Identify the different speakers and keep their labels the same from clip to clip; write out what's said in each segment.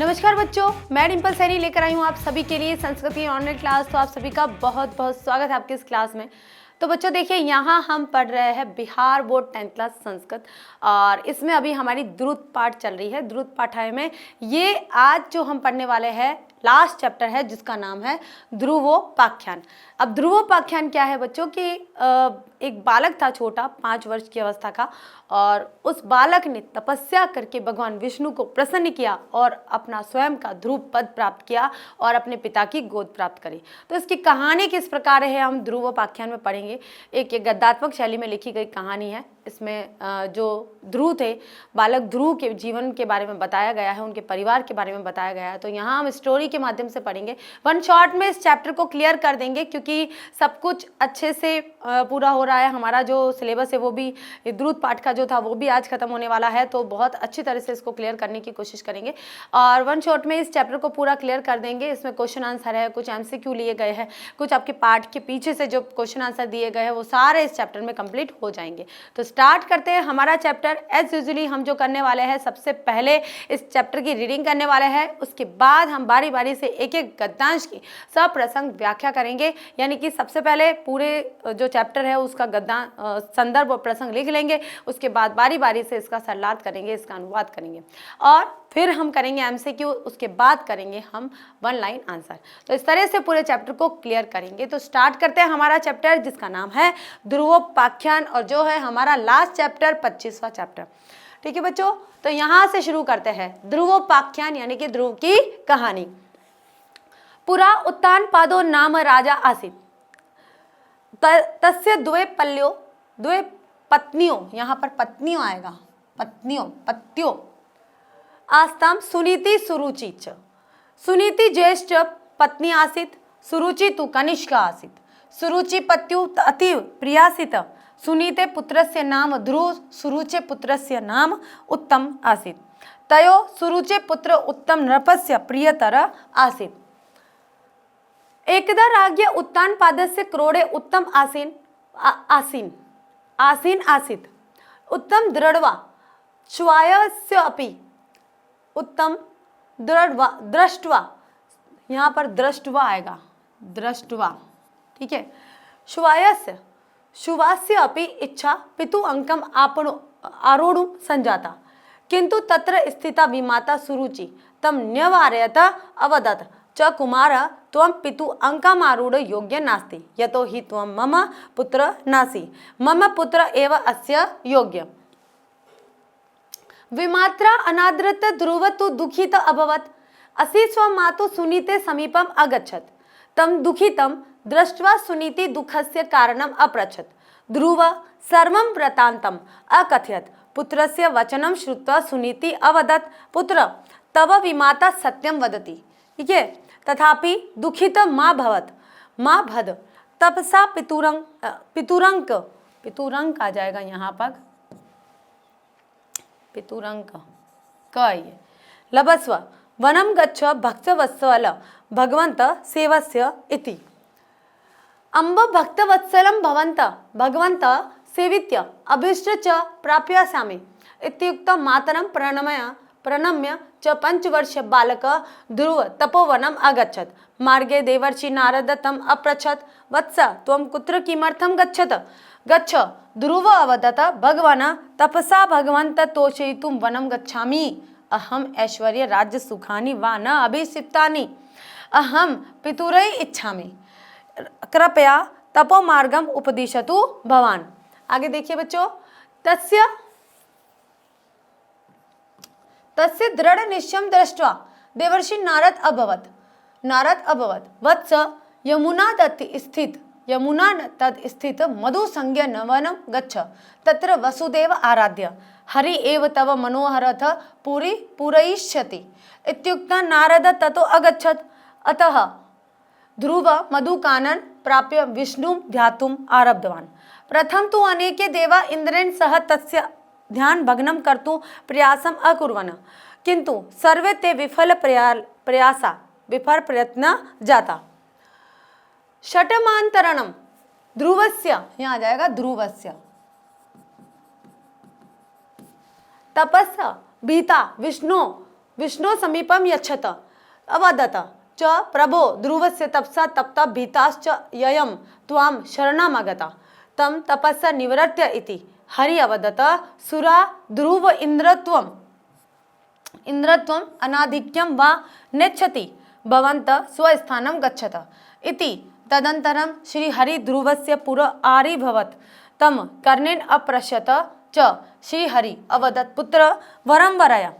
Speaker 1: नमस्कार बच्चों, मैं डिम्पल सैनी लेकर आई हूँ आप सभी के लिए संस्कृति ऑनलाइन क्लास। तो आप सभी का बहुत बहुत स्वागत है आपके इस क्लास में। तो बच्चों देखिए, यहाँ हम पढ़ रहे हैं Bihar board 10th class Sanskrit, और इसमें अभी हमारी द्रुत पाठ चल रही है। द्रुत पाठाय में ये आज जो हम पढ़ने वाले हैं लास्ट चैप्टर है, जिसका नाम है ध्रुवोपाख्यान। अब ध्रुवोपाख्यान क्या है बच्चों कि एक बालक था छोटा, 5 वर्ष की अवस्था का, और उस बालक ने तपस्या करके भगवान विष्णु को प्रसन्न किया और अपना स्वयं का ध्रुव पद प्राप्त किया और अपने पिता की गोद प्राप्त करी। तो इसकी कहानी किस प्रकार है हम ध्रुवोपाख्यान में पढ़ेंगे। एक गद्यात्मक शैली में लिखी गई कहानी है। इसमें जो ध्रुव थे, बालक ध्रुव के जीवन के बारे में बताया गया है, उनके परिवार के बारे में बताया गया है। तो यहाँ हम स्टोरी के माध्यम से पढ़ेंगे। वन शॉट में इस चैप्टर को क्लियर कर देंगे, क्योंकि सब कुछ अच्छे से पूरा हो रहा है। हमारा जो सिलेबस है वो भी, द्रुत पाठ का जो था वो भी आज खत्म होने वाला है। तो बहुत अच्छी तरह से इसको क्लियर करने की कोशिश करेंगे और वन शॉट में इस चैप्टर को पूरा क्लियर कर देंगे। इसमें क्वेश्चन आंसर है, कुछ MCQ लिए गए हैं, कुछ आपके पाठ के पीछे से जो क्वेश्चन आंसर दिए गए हैं वो सारे इस चैप्टर में कंप्लीट हो जाएंगे। तो स्टार्ट करते हैं हमारा चैप्टर। एज यूजुअली हम जो करने वाले हैं, सबसे पहले इस चैप्टर की रीडिंग करने वाले हैं, उसके बाद हम बारी बारी से एक एक गद्यांश की सप्रसंग व्याख्या करेंगे। यानी कि सबसे पहले पूरे जो चैप्टर है उसका संदर्भ और प्रसंग लिख लेंगे, उसके बाद बारी बारी से इसका सरलार्थ करेंगे, इसका अनुवाद करेंगे, और फिर हम करेंगे MCQ, उसके बाद करेंगे हम 1 लाइन आंसर। तो इस तरह से पूरे चैप्टर को क्लियर करेंगे। तो स्टार्ट करते हैं हमारा चैप्टर, जिसका नाम है ध्रुवोपाख्यान, और जो है हमारा लास्ट चैप्टर 25वां चैप्टर। ठीक है बच्चों, तो यहाँ से शुरू करते हैं ध्रुवोपाख्यान यानी कि ध्रुव की कहानी। पुरा उत्तानपादो नाम राजा आसीत्, तस्य द्वे पत्नियों, यहाँ पर पत्नियों आएगा, पत्यों आस्ताम सुनीति सुरुचि च। सुनीति ज्येष्ठ पत्नी आसीत्, सुरुचि तु कनिष्का आसीत्। सुरुचि पत्यु अति प्रियासीत्। सुनीते पुत्रस्य नाम ध्रुव, सुरुचे पुत्रस्य नाम उत्तम आसीत्। तयो सुरुचे पुत्र उत्तम नृपस्य प्रियतर आसीत्। एकदा राज्ञ उत्तानपादस्य क्रोडे उत्तम आसीन आसीत्। उत्तम दृढवा श्वायस्य अपि उत्तम दृष्टवा, यहाँ पर दृष्टवा आएगा, दृष्टवा, ठीक है। शुवास्य अपि इच्छा पितु अंकम आरोढ़ुं संजाता, किंतु तत्र स्थिता विमाता सुरुचि तम न्यवारयत अवदत् च कुमार त्वं पितु अंकमारूढ़ योग्य नास्ति, यतो हि त्वं मम पुत्र नासि, मम पुत्र एव अस्य योग्य। विमात्रा अनादृत ध्रुव तु दुखित अभवत्। असि स्वमातु सुनीते समीपम अगच्छत्। तम दुखितं दृष्ट्वा सुनीति दुःखस्य कारणम् अपृच्छत्। ध्रुव सर्वं वृत्तान्तम् अकथयत्। पुत्रस्य वचनं श्रुत्वा सुनीति अवदत्, पुत्र तव विमाता सत्यं वदति, ठीक है, तथापि दुखित मा भद। तपसा पितुरंक आ जाएगा यहाँ पर, पितुरंक कय लभस्व वनम गच्छ भक्तवत्सल भगवंत सेवस्य इति। अम्ब भक्तवत्सलं भगवंत सेवित्य अभीष्ट च प्राप्स्यामि इत्युक्त मातरं प्रणम्य च 5 वर्ष बालक ध्रुव तपोवनम अगच्छत्। मार्गे देवर्षि नारद तम अपृच्छत्, वत्स त्वं कुत्र किमर्थं गच्छ। ध्रुव अवदत्, भगवान् तपसा भगवन्त तोषयितुं वनं गच्छामि। अहम ऐश्वर्य राज्य सुखानि वा न अभिषिप्तानि, अहम पितुरै इच्छामि, कृपया तपो मार्गम उपदिशतु भवान। आगे देखिए बच्चों, तस्य दृढ़ निश्चयं दृष्ट्वा देवर्षि नारद अभवत्, वत्स यमुना तद स्थित मधु संज्ञ नवनं गच्छ, तत्र वसुदेव आराध्य हरि एव तव मनोहरथ पूरयिष्यति इत्युक्त्वा नारद ततो अगच्छत्। अतः ध्रुव मधुकानन प्राप्य विष्णुं ध्यातुम् आरब्धवान्। प्रथम तु अनेके देवा इंद्रेण सह तस्य ध्यान भग्नं कर्तुं प्रयासम् अकुर्वन्, किन्तु सर्वे ते विफल प्रयत्न जाता। षटमांतरणम ध्रुवस्य, यहाँ आ जाएगा ध्रुवस्य, तपस्या भीता विष्णु विष्णु समीपम यच्छत अवदत च प्रभो ध्रुवस्य तपसा तप्ता भीताश्च ययम त्वां शरणमागता तम तपस्या निवृत्य इति हरि अवदत सुरा ध्रुव इंद्रत्वम अनाधिक्यम वा नेच्छति भवन्त स्वस्थानं गच्छत इति तदनन्तरं श्री हरि ध्रुवस्य पुर आरिभवत् तम कर्णेन अप्रश्यत च श्री हरि अवदत् पुत्र वरं वरय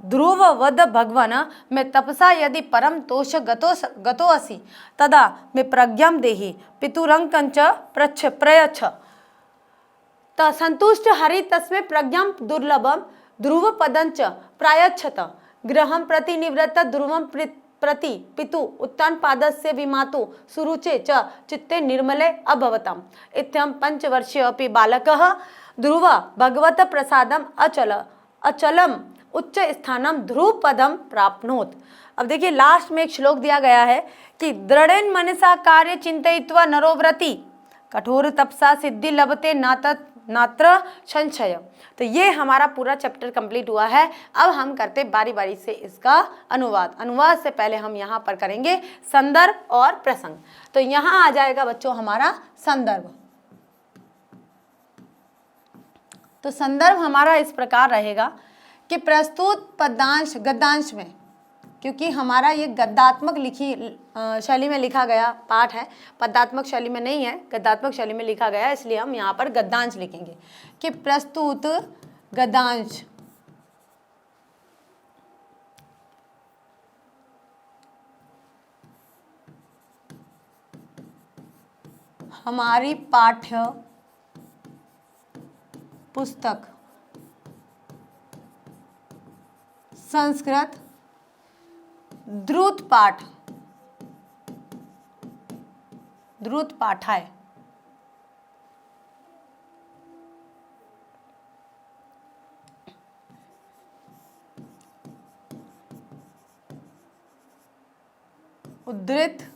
Speaker 1: ध्रुव वद भगवन मैं तपसा यदि परम तोष गतो असि तदा मैं प्रज्ञां देहि पितुरंकंच प्रयच्छ संतुष्ट हरि तस्मै प्रज्ञां दुर्लभम ध्रुव पदंच प्रायच्छत गृहं प्रति निवृत्त ध्रुवं प्रति पितु उत्तान पादस्य विमातु सुरुचे च चित्ते निर्मले अभवताम् इत्यं पंचवर्षीय अपि बालकः ध्रुव भगवत प्रसादम अचलम उच्च स्थानम ध्रुव पदम प्राप्नोत। अब देखिए लास्ट में एक श्लोक दिया गया है कि दृढ़ेन मनसा कार्य चिंतयित्वा नरोव्रति कठोर तपसा सिद्धि लभते नात्र संशय। तो ये हमारा पूरा चैप्टर कंप्लीट हुआ है। अब हम करते बारी बारी से इसका अनुवाद से पहले हम यहाँ पर करेंगे संदर्भ और प्रसंग। तो यहाँ आ जाएगा बच्चों हमारा संदर्भ। तो संदर्भ हमारा इस प्रकार रहेगा कि प्रस्तुत पदांश गद्यांश में, क्योंकि हमारा ये गद्यात्मक शैली में लिखा गया पाठ है, पदात्मक शैली में नहीं है, गद्यात्मक शैली में लिखा गया है, इसलिए हम यहाँ पर गद्यांश लिखेंगे कि प्रस्तुत गद्यांश हमारी पाठ्य पुस्तक संस्कृत द्रुत पाठाय उद्धृत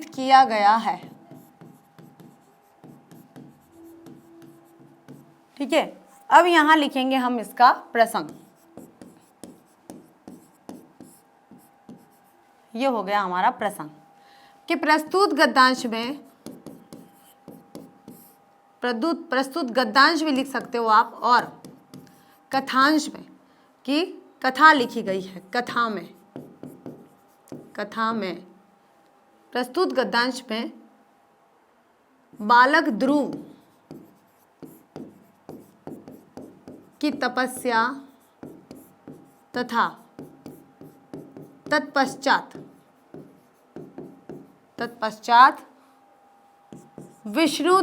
Speaker 1: किया गया है। ठीक है, अब यहां लिखेंगे हम इसका प्रसंग। ये हो गया हमारा प्रसंग कि प्रस्तुत गद्यांश में, प्रस्तुत गद्यांश भी लिख सकते हो आप, और कथांश में कि कथा लिखी गई है, कथा में प्रस्तुत गद्यांश में बालक ध्रुव की तपस्या तथा तत्पश्चात विष्णु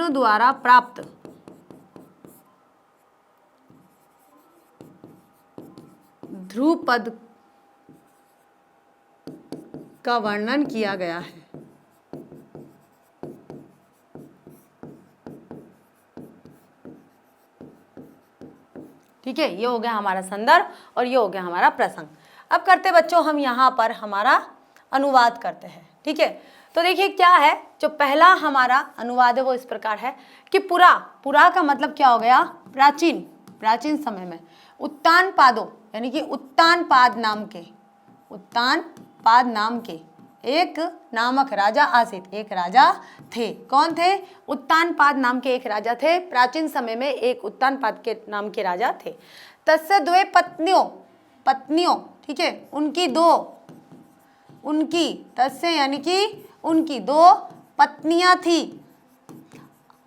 Speaker 1: द्वारा प्राप्त ध्रुव पद का वर्णन किया गया है। ठीक है, ये हो गया हमारा संदर्भ और ये हो गया हमारा प्रसंग। अब करते बच्चों हम यहाँ पर हमारा अनुवाद करते हैं। ठीक है, तो देखिए क्या है, जो पहला हमारा अनुवाद है वो इस प्रकार है कि पुरा का मतलब क्या हो गया, प्राचीन समय में उत्तान पादों यानी कि उत्तान पाद नाम के एक नामक राजा आसित, एक राजा थे। कौन थे? उत्तान पाद नाम के एक राजा थे। प्राचीन समय में एक उत्तान पाद के नाम के राजा थे। तस्य द्वे पत्नियों, ठीक है, तस्य यानी कि उनकी दो पत्नियां थी।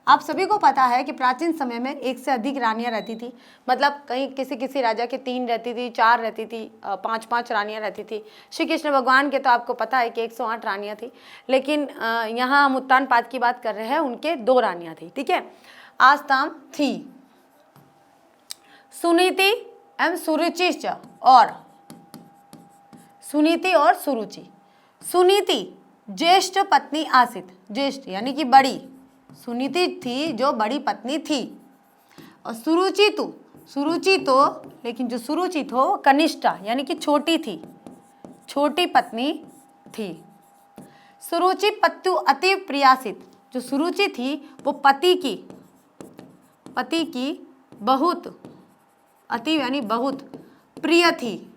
Speaker 1: आप सभी को पता है कि प्राचीन समय में एक से अधिक रानियां रहती थी, मतलब कहीं किसी राजा के 3 रहती थी, 4 रहती थी, 5 रानियां रहती थी। श्री कृष्ण भगवान के तो आपको पता है कि 108 रानियां थी, लेकिन यहाँ हम उत्तान पाद की बात कर रहे हैं, उनके 2 रानियां थी। ठीक है, आस्ताम थी सुनीति एवं सुरुचि और सुरुचि। सुनीति ज्येष्ठ पत्नी आसित, ज्येष्ठ यानी कि बड़ी, सुनीति थी जो बड़ी पत्नी थी, और सुरुचि सुरुचि तो, लेकिन जो सुरुचि थी वो कनिष्ठा यानी कि छोटी थी, छोटी पत्नी थी। सुरुचि पत्यु अति प्रियासित, जो सुरुचि थी वो पति की बहुत, अति यानी बहुत, प्रिय थी।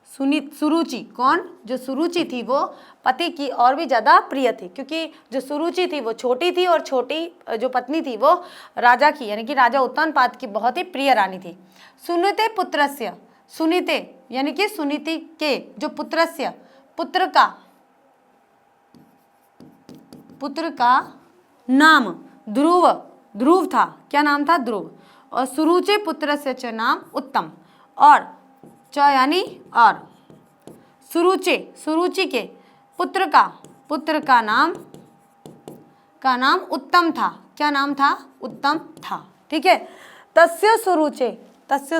Speaker 1: सुरुचि कौन, जो सुरुचि थी वो पति की और भी ज़्यादा प्रिय थी, क्योंकि जो सुरुचि थी वो छोटी थी और छोटी जो पत्नी थी वो राजा की यानी कि राजा उत्तानपाद की बहुत ही प्रिय रानी थी। सुनीते पुत्रस्य, सुनीते यानी कि सुनीति के जो पुत्रस्य, पुत्र का नाम ध्रुव था। क्या नाम था? ध्रुव। और सुरुचि पुत्रस्य च नाम उत्तम, और च यानी और, सुरुचि के पुत्र का नाम उत्तम था। क्या नाम था? उत्तम था। ठीक है। तस्य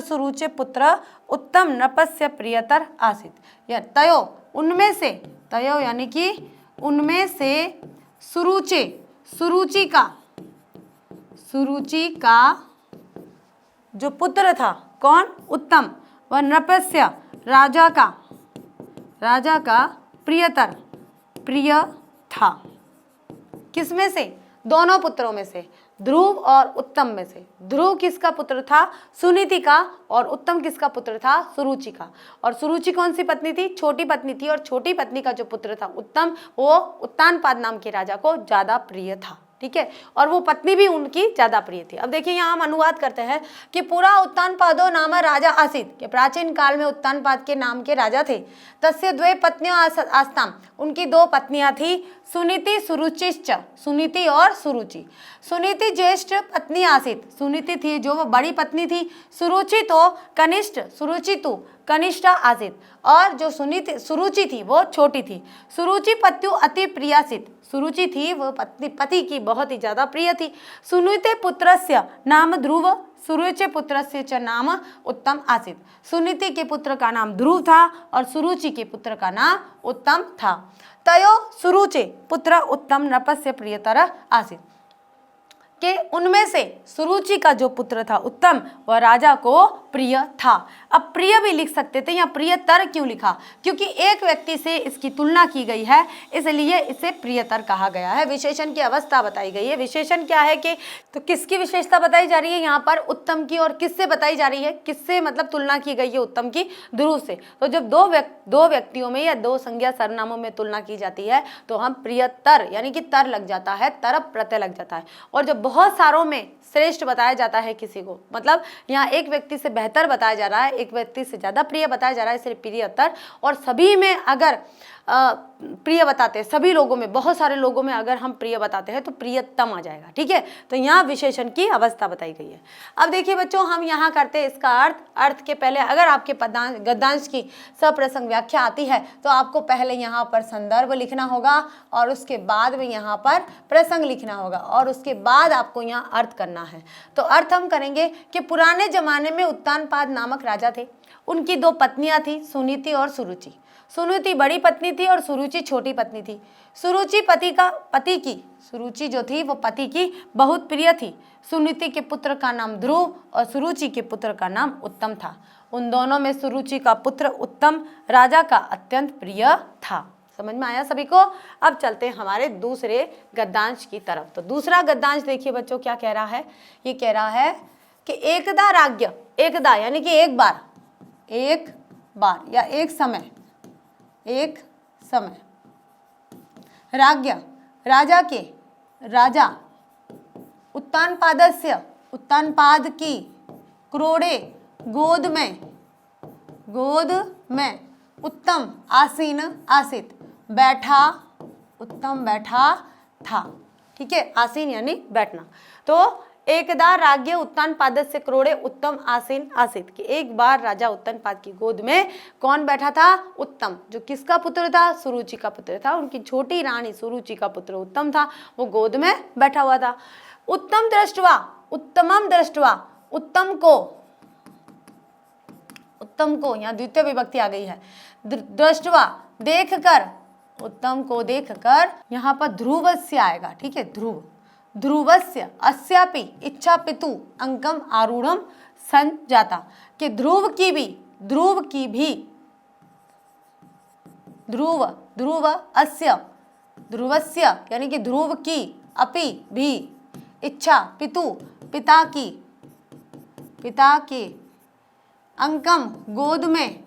Speaker 1: सुरुचे पुत्र उत्तम नृपस्य प्रियतर आसीत। या तयो, उनमें से, तयो यानी कि उनमें से, सुरुचि का जो पुत्र था, कौन? उत्तम, वह नृपस्य राजा का प्रिय था। किसमें से? दोनों पुत्रों में से, ध्रुव और उत्तम में से। ध्रुव किसका पुत्र था? सुनीति का। और उत्तम किसका पुत्र था? सुरुचि का। और सुरुचि कौन सी पत्नी थी? छोटी पत्नी थी। और छोटी पत्नी का जो पुत्र था उत्तम, वो उत्तानपाद नाम के राजा को ज्यादा प्रिय था। ठीक है। और वो पत्नी भी उनकी ज्यादा प्रिय थी। अब देखिए यहाँ हम अनुवाद करते हैं कि पुरा उत्तानपादो नाम राजा आसीत, कि प्राचीन काल में उत्तानपाद के नाम के राजा थे। तस्य द्वे पत्नियों आस्ताम, उनकी दो पत्नियां थी। सुनीति सुरुचिश्च, सुनीति और सुरुचि। सुनीति ज्येष्ठ पत्नी आसीत, सुनीति थी जो वो बड़ी पत्नी थी। सुरुचि तो कनिष्ठ, सुरुचि तो कनिष्ठा आसीत। और जो सुरुचि थी वो छोटी थी। सुरुचि पत्यु अति प्रियासित, सुरुचि थी वो पति की बहुत ही ज्यादा प्रिय थी। सुनीते पुत्रस्य नाम ध्रुव, सुरुचि पुत्रस्य च नाम उत्तम आसीत। सुनीति के पुत्र का नाम ध्रुव था और सुरुचि के पुत्र का नाम उत्तम था। तयो सुरुचि पुत्र उत्तम नृपस्य प्रियतर आसीत, कि उनमें से सुरुचि का जो पुत्र था उत्तम, वह राजा को प्रिय था। अब प्रिय भी लिख सकते थे, या प्रियतर क्यों लिखा? क्योंकि एक व्यक्ति से इसकी तुलना की गई है, इसलिए इसे प्रियतर कहा गया है। विशेषण की अवस्था बताई गई है। विशेषण क्या है कि, तो किसकी विशेषता बताई जा रही है यहाँ पर? उत्तम की। और किससे बताई जा रही है? किससे मतलब तुलना की गई है उत्तम की? ध्रुव से। तो जब दो व्यक्तियों में या दो संज्ञा सर्वनामों में तुलना की जाती है तो हम प्रियतर यानी कि तर लग जाता है, तरफ प्रत्यय लग जाता है। और जब बहुत सारों में श्रेष्ठ बताया जाता है किसी को, मतलब यहाँ एक व्यक्ति से बेहतर बताया जा रहा है, एक व्यक्ति से ज्यादा प्रिय बताया जा रहा है, इसलिए प्रियतर। और सभी में अगर प्रिय बताते हैं, सभी लोगों में, बहुत सारे लोगों में अगर हम प्रिय बताते हैं तो प्रियतम आ जाएगा। ठीक है। तो यहाँ विशेषण की अवस्था बताई गई है। अब देखिए बच्चों, हम यहाँ करते हैं इसका अर्थ के पहले अगर आपके गद्यांश की सप्रसंग व्याख्या आती है तो आपको पहले यहाँ पर संदर्भ लिखना होगा और उसके बाद में यहाँ पर प्रसंग लिखना होगा और उसके बाद आपको यहाँ अर्थ करना है। तो अर्थ हम करेंगे कि पुराने जमाने में उत्तानपाद नामक राजा थे। उनकी दो पत्नियां थी, सुनीति और सुरुचि। सुनीति बड़ी पत्नी थी और सुरुचि छोटी पत्नी थी। सुरुचि जो थी वो पति की बहुत प्रिय थी। सुनीति के पुत्र का नाम ध्रुव और सुरुचि के पुत्र का नाम उत्तम था। उन दोनों में सुरुचि का पुत्र उत्तम राजा का अत्यंत प्रिय था। समझ में आया सभी को? अब चलते हैं हमारे दूसरे गद्यांश की तरफ। तो दूसरा गद्यांश देखिए बच्चों क्या कह रहा है। ये कह रहा है कि एकदा राज्ञ, एकदा यानी कि एक बार या एक समय राज्ञ राजा उत्तानपाद की क्रोड़े गोद में उत्तम आसीत बैठा था। ठीक है। आसीन यानी बैठना। तो एकदा राज्ञ उत्तानपादस्य क्रोड़े उत्तम आसीत, कि एक बार राजा उत्तानपाद की गोद में कौन बैठा था? उत्तम, जो किसका पुत्र था? सुरुचि का पुत्र था। उनकी छोटी रानी सुरुचि का पुत्र उत्तम था, वो गोद में बैठा हुआ था। उत्तमम दृष्टवा, उत्तम को यहाँ द्वितीय विभक्ति आ गई है। दृष्टवा देखकर, उत्तम को देखकर, यहाँ पर ध्रुवस्य आएगा। ठीक है। ध्रुवस्य अस्यापि इच्छा पितु अंकम आरूढ़म संजाता, कि ध्रुव की भी ध्रुव अस्य ध्रुवस्य यानी कि ध्रुव की अपि भी इच्छा पितु पिता की अंकम गोद में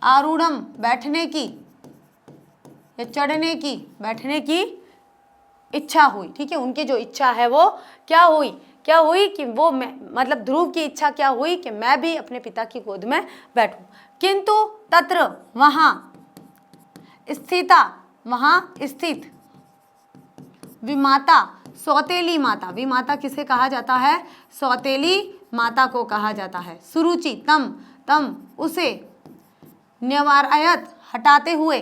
Speaker 1: आरूढ़म बैठने की या चढ़ने की बैठने की इच्छा हुई। ठीक है, उनकी जो इच्छा है वो क्या हुई कि वो मतलब ध्रुव की इच्छा क्या हुई कि मैं भी अपने पिता की गोद में बैठूं। किंतु तत्र वहां स्थित विमाता सौतेली माता, विमाता किसे कहा जाता है? सौतेली माता को कहा जाता है। सुरुचि तम उसे न्यवारायत हटाते हुए,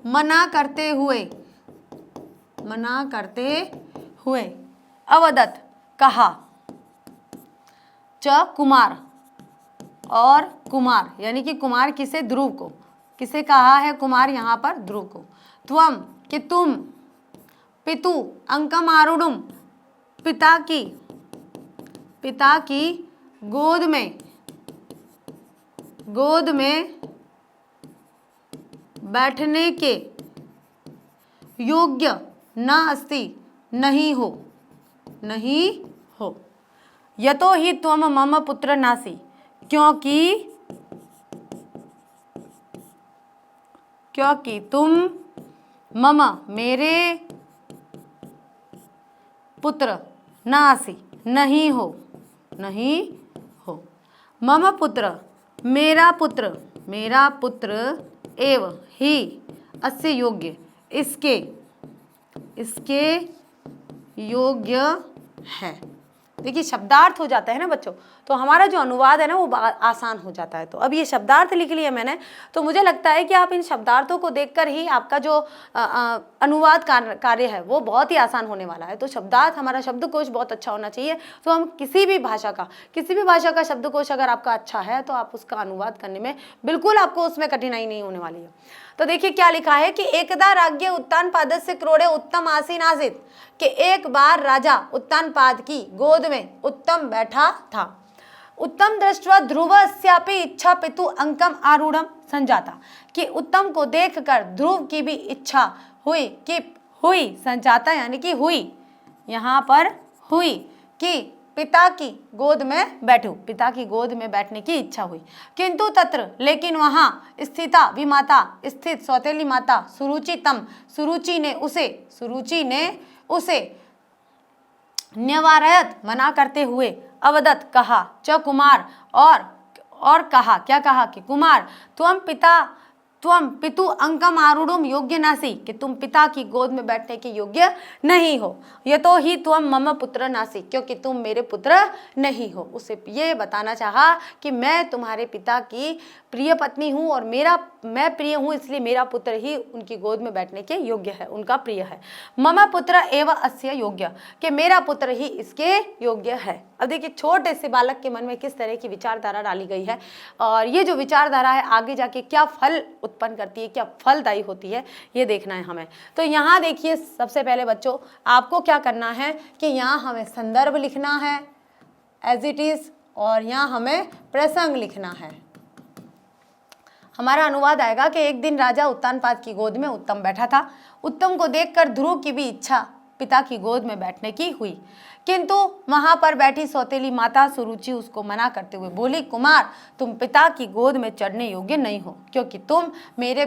Speaker 1: मना करते हुए अवदत कहा, च कुमार, और कुमार यानी कि कुमार किसे? ध्रुव को। किसे कहा है कुमार यहाँ पर? ध्रुव को। त्वम कि तुम, पितु अंकम आरूढ़म पिता की गोद में बैठने के योग्य न अस्ति, नहीं हो। यतो ही त्वम मम पुत्र नासी, क्योंकि तुम मम मेरे पुत्र नासी नहीं हो। मम पुत्र मेरा पुत्र एव ही अस्य योग्य, इसके योग्य है। देखिए शब्दार्थ हो जाता है ना बच्चों, तो हमारा जो अनुवाद है ना वो आसान हो जाता है। तो अब ये शब्दार्थ लिख लिया मैंने, तो मुझे लगता है कि आप इन शब्दार्थों को देखकर ही आपका जो अनुवाद कार्य है वो बहुत ही आसान होने वाला है। तो शब्दार्थ, हमारा शब्दकोश बहुत अच्छा होना चाहिए। तो हम किसी भी भाषा का शब्दकोश अगर आपका अच्छा है तो आप उसका अनुवाद करने में बिल्कुल आपको उसमें कठिनाई नहीं होने वाली है। तो देखिए क्या लिखा है कि एकदा राज्ञ उत्तानपादस्य क्रोड़े उत्तम आसीन आसीत्, कि एक बार राजा उत्तानपाद की गोद में उत्तम बैठा था। उत्तम दृष्ट्वा ध्रुवस्यापि इच्छा पितु अंकम आरूढ़म संजाता, कि उत्तम को देखकर ध्रुव की भी इच्छा हुई संजाता यानी कि हुई, यहाँ पर हुई कि पिता की गोद में बैठूं, पिता की गोद में बैठने की इच्छा हुई। किंतु तत्र लेकिन वहां स्थित सौतेली माता सुरुचि ने उसे न्यवारयत मना करते हुए अवदत कहा, च कुमार, और कहा, क्या कहा कि कुमार त्वम पितु अंकम आरूढ़म योग्य नासी, कि तुम पिता की गोद में बैठने के योग्य नहीं हो। यतो ही त्वम मम पुत्र नासी, क्योंकि तुम मेरे पुत्र नहीं हो। उसे ये बताना चाहा कि मैं तुम्हारे पिता की प्रिय पत्नी हूँ और मैं प्रिय हूँ, इसलिए मेरा पुत्र ही उनकी गोद में बैठने के योग्य है, उनका प्रिय है। मम पुत्र एव अस्य योग्य, कि मेरा पुत्र ही इसके योग्य है। अब देखिए छोटे से बालक के मन में किस तरह की विचारधारा डाली गई है, और ये जो विचारधारा है आगे जाके क्या फल उत्पन्न करती है, क्या फलदायी होती है, ये देखना है हमें। तो यहाँ देखिए सबसे पहले बच्चों आपको क्या करना है कि यहाँ हमें संदर्भ लिखना है एज इट इज, और यहाँ हमें प्रसंग लिखना है। हमारा अनुवाद आएगा कि एक दिन राजा उत्तानपाद की गोद में उत्तम बैठा था। उत्तम को देखकर ध्रुव की भी इच्छा पिता की गोद में बैठने की हुई, किंतु वहां पर बैठी सौतेली माता सुरुचि उसको मना करते हुए बोली, कुमार तुम पिता की गोद में चढ़ने योग्य नहीं हो, क्योंकि तुम मेरे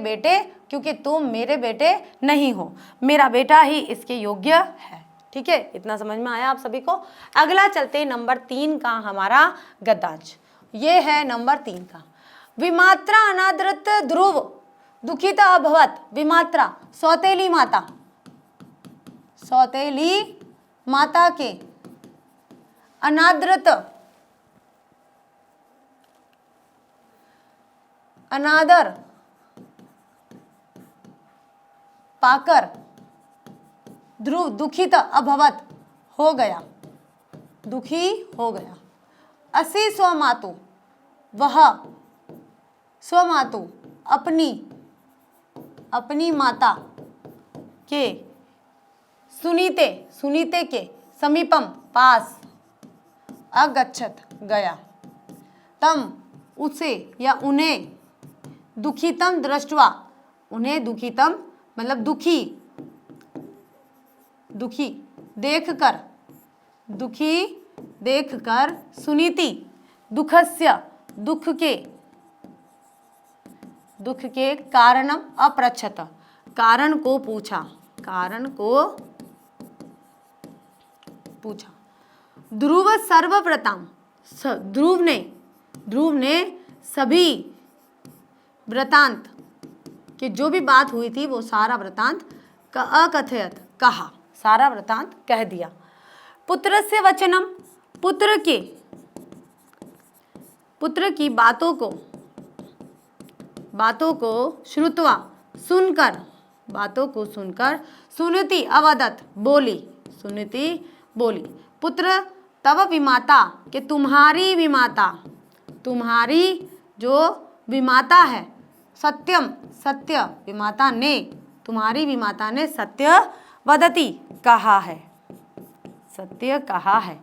Speaker 1: बेटे नहीं हो, मेरा बेटा ही इसके योग्य है। ठीक है, इतना समझ में आया आप सभी को। अगला चलते हैं नंबर 3 का हमारा गद्यांश। ये है नंबर 3 का। विमात्रा अनादृत ध्रुव दुखिता अभवत। विमात्रा सौतेली माता के अनादर पाकर ध्रुव दुखित अभवत दुखी हो गया। असि स्वमातु वह स्वमातु अपनी, अपनी माता के, सुनीते, सुनीते के, समीपम पास, अगच्छत गया, तम उसे या उन्हें, दुखितम दृष्टवा, उन्हें दुखितम मतलब दुखी, दुखी देखकर, दुखी देखकर, सुनीति दुखस्य, दुख के, दुख के कारणम अपृच्छत, कारण को पूछा, कारण को पूछा। ध्रुव सर्वव्रताम, ध्रुव ने सभी वृतांत कि जो भी बात हुई थी वो सारा वृतांत अकथयत कहा, सारा वृतांत कह दिया। पुत्रस्य वचनम, पुत्र की बातों को श्रुत्वा सुनकर, बातों को सुनकर, सुनीति अवदत बोली, सुनीति बोली, पुत्र तव विमाता कि तुम्हारी विमाता, तुम्हारी जो विमाता है, सत्यम सत्य, विमाता ने, तुम्हारी विमाता ने सत्य वदती कहा है, सत्य कहा है।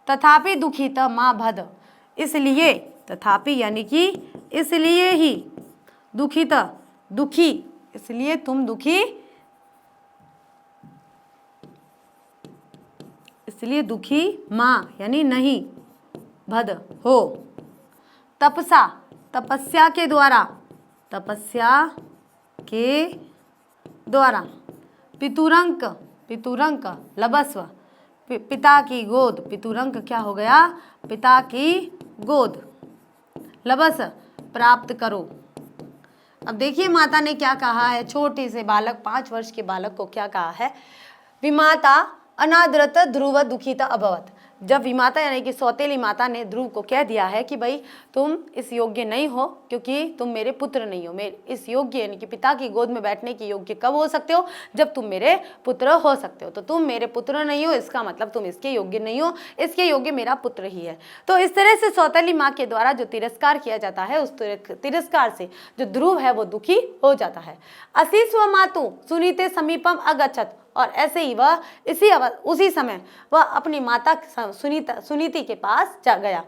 Speaker 1: तथापि दुखित माँ भद, इसलिए, तथापि यानी कि इसलिए ही, दुखित दुखी, इसलिए तुम दुखी, इसलिए दुखी माँ यानी नहीं, भद हो, तपसा तपस्या के द्वारा, तपस्या के द्वारा, पितुरंक, पितुरंक लबस्व, पिता की गोद, पितुरंक क्या हो गया, पिता की गोद, लबस प्राप्त करो। अब देखिए माता ने क्या कहा है, छोटे से बालक 5 वर्ष के बालक को क्या कहा है, विमाता अनादरत ध्रुव दुखित अभवत, जब विमाता यानी कि सौतेली माता ने ध्रुव को कह दिया है कि भाई तुम इस योग्य नहीं हो क्योंकि तुम मेरे पुत्र नहीं हो, मेरे इस योग्य यानी कि पिता की गोद में बैठने के योग्य कब हो सकते हो, जब तुम मेरे पुत्र हो सकते हो, तो तुम मेरे पुत्र नहीं हो इसका मतलब तुम इसके योग्य नहीं हो, इसके योग्य मेरा पुत्र ही है। तो इस तरह से सौतेली माँ के द्वारा जो तिरस्कार किया जाता है, उस तिरस्कार से जो ध्रुव है वो दुखी हो जाता है। असी स्वमातु सुनीते समीपम अगच्छत, और ऐसे ही वह उसी समय वह अपनी माता सुनीति के पास जा गया।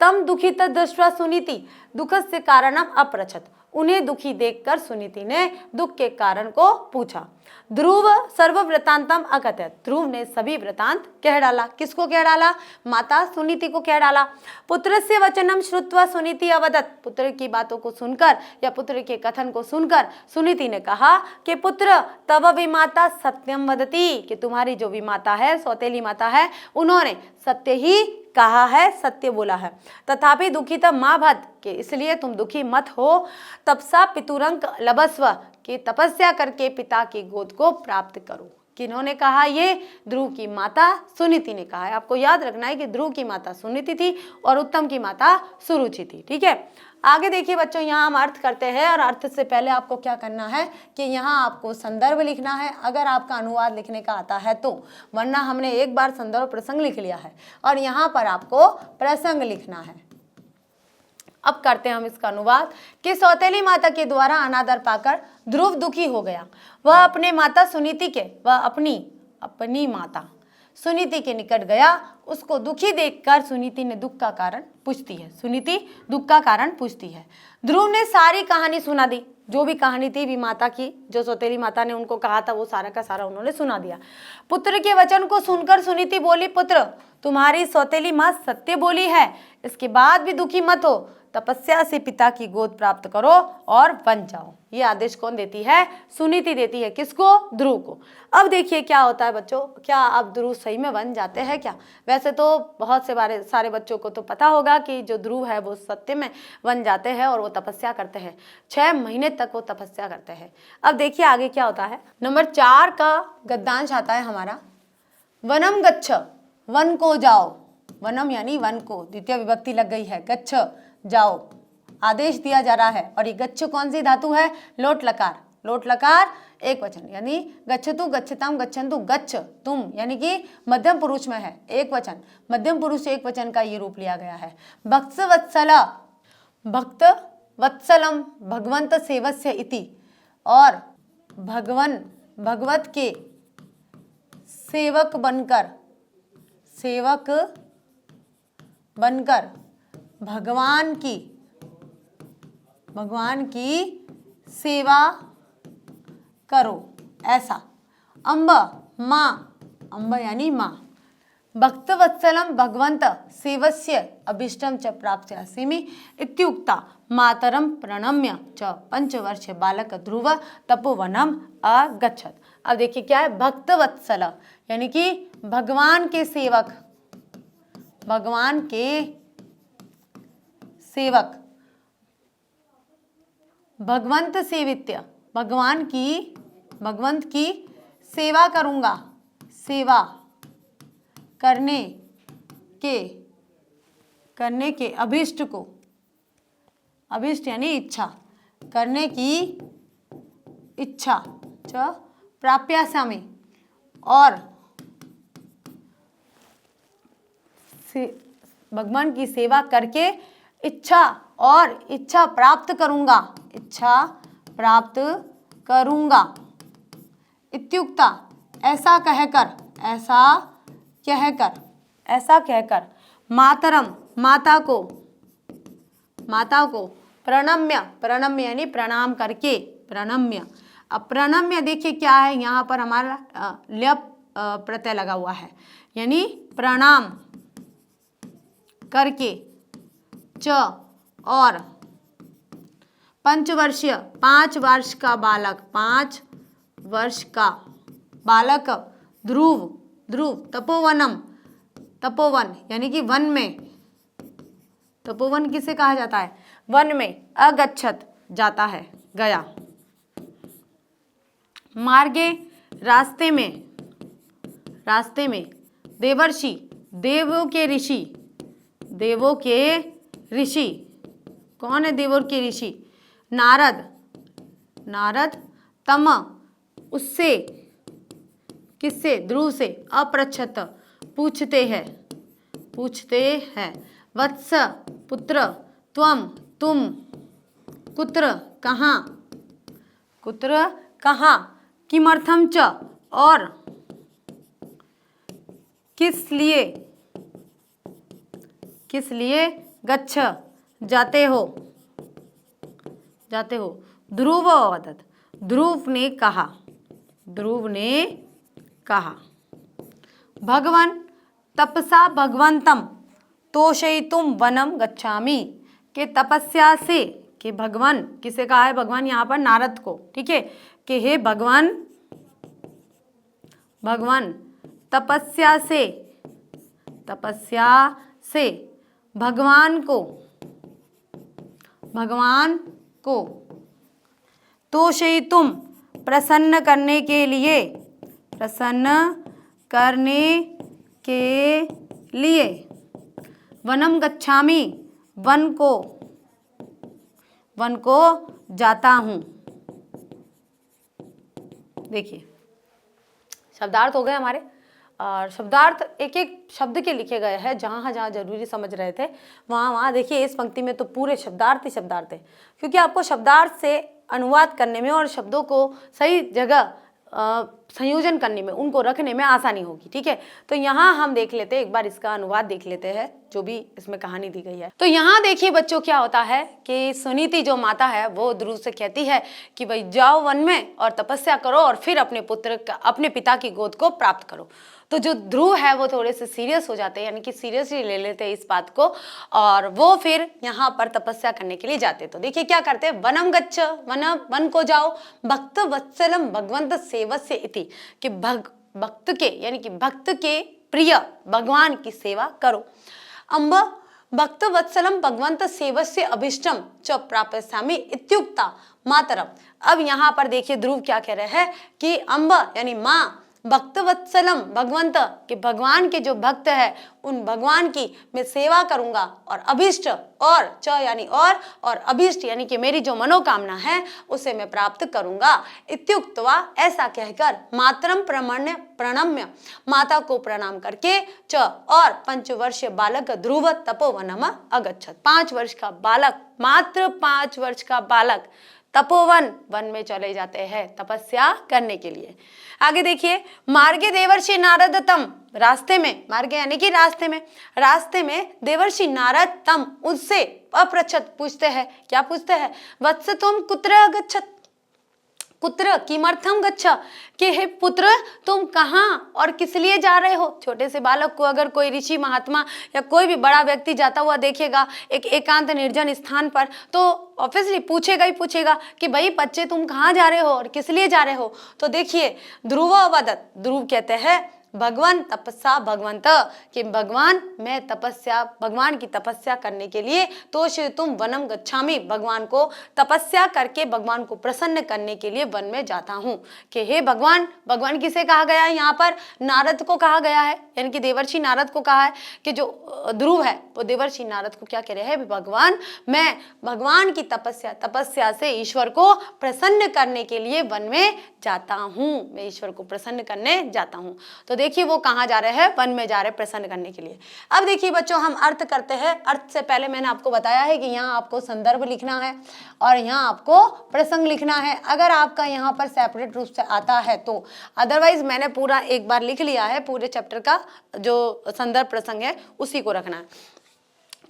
Speaker 1: तम दुखित दृष्ट्वा सुनीति दुखस्य कारणम अपृच्छत, उन्हें दुखी देखकर सुनीति ने दुख के कारण को पूछा। ध्रुव सर्व वृतांतम अकथयत, ध्रुव ने सभी वृतांत कह डाला। किसको कह डाला, माता सुनीति को कह डाला। पुत्रस्य वचनम श्रुत्वा सुनीति अवदत, पुत्र की बातों को सुनकर या पुत्र के कथन को सुनकर सुनीति ने कहा कि पुत्र तव विमाता सत्यम वदती, कि तुम्हारी जो विमाता है, सौतेली माता है, उन्होंने सत्य ही कहा है, सत्य बोला है। तथापि दुखित माँ भद, कि इसलिए तुम दुखी मत हो। तपसा पितुरंक लबस्व, कि तपस्या करके पिता की गोद को प्राप्त करो। किन्होंने कहा, ये ध्रुव की माता सुनीति ने कहा है। आपको याद रखना है कि ध्रुव की माता सुनीति थी और उत्तम की माता सुरुचि थी। ठीक है, आगे देखिए बच्चों, यहाँ हम अर्थ करते हैं और अर्थ से पहले आपको क्या करना है कि यहाँ आपको संदर्भ लिखना है, अगर आपका अनुवाद लिखने का आता है तो, वरना हमने एक बार संदर्भ प्रसंग लिख लिया है और यहाँ पर आपको प्रसंग लिखना है। अब करते हैं हम इसका अनुवाद कि सौतेली माता के द्वारा अनादर पाकर ध्रुव दुखी हो गया। वह अपने माता सुनीति के, वह अपनी माता सुनीति के निकट गया। उसको दुखी देखकर सुनीति ने दुख का कारण पूछती है, सुनीति दुख का कारण पूछती है। ध्रुव ने सारी कहानी सुना दी, जो भी कहानी थी भी माता की, जो सौतेली माता ने उनको कहा था वो सारा का सारा उन्होंने सुना दिया। पुत्र के वचन को सुनकर सुनीति बोली, पुत्र तुम्हारी सौतेली माँ सत्य बोली है, इसके बाद भी दुखी मत हो, तपस्या से पिता की गोद प्राप्त करो और बन जाओ। ये आदेश कौन देती है, सुनीति देती है। किसको, ध्रुव को। अब देखिए क्या होता है बच्चों, क्या अब ध्रुव सही में बन जाते हैं क्या? वैसे तो बहुत से सारे बच्चों को तो पता होगा कि जो ध्रुव है वो सत्य में बन जाते हैं और वो तपस्या करते हैं, 6 महीने तक वो तपस्या करते हैं। अब देखिए आगे क्या होता है। नंबर 4 का गद्यांश आता है हमारा, वनम गच्छ, वन को जाओ। वनम यानी वन को, द्वितीय विभक्ति लग गई है, गच्छ जाओ, आदेश दिया जा रहा है। और ये गच्छ कौन सी धातु है, लोट लकार, लोट लकार एक वचन, यानी गच्छतु गच्छताम गच्छन्तु, गच्छ तुम, यानी कि मध्यम पुरुष में है, एक वचन, मध्यम पुरुष एक वचन का ये रूप लिया गया है। भक्त वत्सल, भक्त वत्सलम भगवंत सेवस्य इति, और भगवत के सेवक बनकर भगवान की सेवा करो, ऐसा। अम्ब माँ, अम्ब यानी माँ, भक्तवत्सलम भगवंत सेवस्य अभीष्टं च प्राप्स्यामि इत्युक्ता मातरं प्रणम्य च पंचवर्ष बालक ध्रुव तपोवनम अगच्छत। अब देखिए क्या है, भक्तवत्सल यानी कि भगवान के सेवक, भगवंत सेवित्य, भगवंत की सेवा करूंगा, सेवा करने के अभीष्ट को, अभीष्ट यानी इच्छा, करने की इच्छा, च प्राप्यास्यामि, और भगवान की सेवा करके इच्छा प्राप्त करूंगा, इत्युक्ता ऐसा कहकर मातरम माता को प्रणम्य यानी प्रणाम करके, अब प्रणम्य देखिए क्या है, यहाँ पर हमारा ल्यप प्रत्यय लगा हुआ है, यानी प्रणाम करके, च और 5 वर्ष का बालक ध्रुव तपोवन यानी कि वन में, तपोवन किसे कहा जाता है, वन में, अगच्छत जाता है, गया, मार्गे रास्ते में देवर्षि देवों के ऋषि, कौन है देवों के ऋषि, नारद तम उससे, किससे, ध्रुव से, अपृच्छत पूछते हैं, वत्स पुत्र तुम कुत्र कहाँ, किमर्थम च और किस लिए गच्छ जाते हो, ध्रुव अवदत्, ध्रुव ने कहा, भगवान तपसा भगवंतम तोषयितुम वनम गच्छामि, के तपस्या से, कि भगवान किसे कहा है, भगवान यहाँ पर नारद को, ठीक है, कि हे भगवान तपस्या से भगवान को तोषयितुम प्रसन्न करने के लिए वनम गच्छामि, वन को जाता हूँ। देखिए शब्दार्थ हो गए हमारे, और शब्दार्थ एक एक शब्द के लिखे गए हैं, जहाँ जरूरी समझ रहे थे वहाँ देखिए इस पंक्ति में तो पूरे शब्दार्थ है, क्योंकि आपको शब्दार्थ से अनुवाद करने में और शब्दों को सही जगह संयोजन करने में, उनको रखने में आसानी होगी, ठीक है। तो यहाँ हम देख लेते हैं, एक बार इसका अनुवाद देख लेते हैं, जो भी इसमें कहानी दी गई है। तो यहाँ देखिए बच्चों क्या होता है कि सुनीति जो माता है वो ध्रुव से कहती है कि भाई जाओ वन में और तपस्या करो और फिर अपने पिता की गोद को प्राप्त करो। तो जो ध्रुव है वो थोड़े से सीरियस हो जाते हैं, यानी कि सीरियसली ले लेते हैं इस बात को, और वो फिर यहाँ पर तपस्या करने के लिए जाते। तो देखिए क्या करते हैं, वनम गच्छ, वन को जाओ, भक्त वत्सलम भगवंत सेवस्य इति, कि भक्त के यानी कि भक्त के प्रिय भगवान की सेवा करो। अम्ब भक्त वत्सलम भगवंत सेवस्य अभिष्टम च प्राप्स्यामि इत्युक्ता मातरम। अब यहाँ पर देखिए ध्रुव क्या कह रहे हैं कि अम्ब यानी माँ भक्त वत्सलम भगवंत, कि भगवान के जो भक्त है उन भगवान की मैं सेवा करूंगा, और अभिष्ट और च यानी और अभिष्ट यानी कि मेरी जो मनोकामना है उसे मैं प्राप्त करूंगा। इत्युक्त्वा, ऐसा कहकर मातरम प्रणम्य, माता को प्रणाम करके, च और 5 वर्षीय बालक ध्रुव तपोवनम अगच्छत, 5 वर्ष का बालक, मात्र 5 वर्ष का बालक तपोवन, वन में चले जाते हैं तपस्या करने के लिए। आगे देखिए, मार्गे देवर्षि नारद तम, रास्ते में, मार्गे यानी कि रास्ते में देवर्षि नारद तम उससे अपृच्छत, पूछते हैं, क्या पूछते हैं, वत्स तुम कुत्र अगच्छत, पुत्र किमर्थम गच्छ, कि हे पुत्र तुम कहाँ और किस लिए जा रहे हो। छोटे से बालक को अगर कोई ऋषि महात्मा या कोई भी बड़ा व्यक्ति जाता हुआ देखेगा एक एकांत निर्जन स्थान पर, तो ऑब्वियसली पूछेगा ही पूछेगा कि भाई बच्चे तुम कहाँ जा रहे हो और किस लिए जा रहे हो। तो देखिए, ध्रुव अवदत, ध्रुव कहते हैं भगवान तपस्या भगवंत, कि भगवान मैं तपस्या, भगवान की तपस्या करने के लिए, तो तुम वनम गच्छामि, भगवान को तपस्या करके भगवान को प्रसन्न करने के लिए वन में जाता हूँ। कि हे भगवान, भगवान किसे कहा गया है यहाँ पर, नारद को कहा गया है, यानी कि देवर्षि नारद को कहा है कि जो ध्रुव है वो देवर्षि नारद को क्या कह रहे हैं, भगवान मैं भगवान की तपस्या से ईश्वर को प्रसन्न करने के लिए वन में जाता हूँ, मैं ईश्वर को प्रसन्न करने जाता हूँ। तो देखिए वो कहाँ जा रहे हैं, वन में जा रहे हैं प्रसन्न करने के लिए। अब देखिए बच्चों, हम अर्थ करते हैं। अर्थ से पहले मैंने आपको बताया है कि यहाँ आपको संदर्भ लिखना है और यहाँ आपको प्रसंग लिखना है, अगर आपका यहाँ पर सेपरेट रूप से आता है तो। अदरवाइज मैंने पूरा एक बार लिख लिया है, पूरे चैप्टर का जो संदर्भ प्रसंग है उसी को रखना है।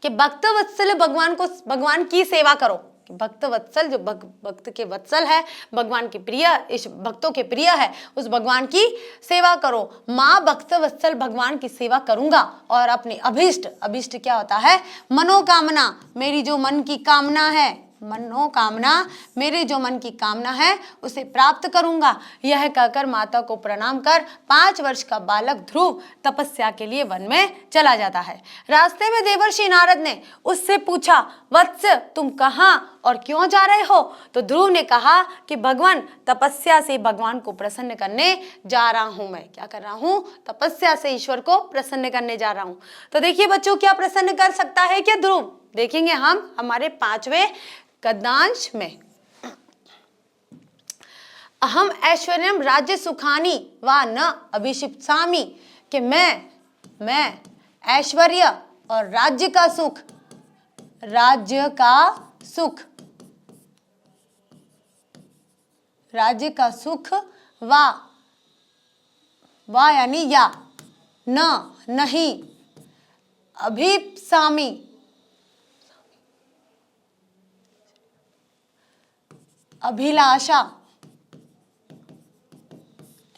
Speaker 1: कि भक्त वत्सल भगवान को, भगवान की सेवा करो, भक्त वत्सल जो भक्त के वत्सल है, भगवान के प्रिय, इस भक्तों के प्रिय है, उस भगवान की सेवा करो। माँ भक्त वत्सल भगवान की सेवा करूंगा और अपने अभिष्ट, अभिष्ट क्या होता है, मनोकामना, मेरी जो मन की कामना है, मनोकामना, मेरे जो मन की कामना है उसे प्राप्त करूंगा। यह कहकर माता को प्रणाम कर 5 वर्ष का बालक ध्रुव तपस्या के लिए वन में चला जाता है। रास्ते में देवर्षि नारद ने उससे पूछा, वत्स तुम कहाँ और क्यों जा रहे हो। तो ध्रुव ने कहा कि भगवान तपस्या से भगवान को प्रसन्न करने जा रहा हूं, मैं क्या कर रहा हूं, तपस्या से ईश्वर को प्रसन्न करने जा रहा हूं। तो देखिए बच्चों, क्या प्रसन्न कर सकता है क्या ध्रुव, देखेंगे हम हमारे 5वें गद्यांश में। अहम ऐश्वर्यम राज्य सुखानी व न अभिषिप्सामि, कि मैं ऐश्वर्य और राज्य का सुख, राज्य का सुख, राज्य का सुख वा यानी या, न नहीं, अभिप्सामि, अभिलाषा,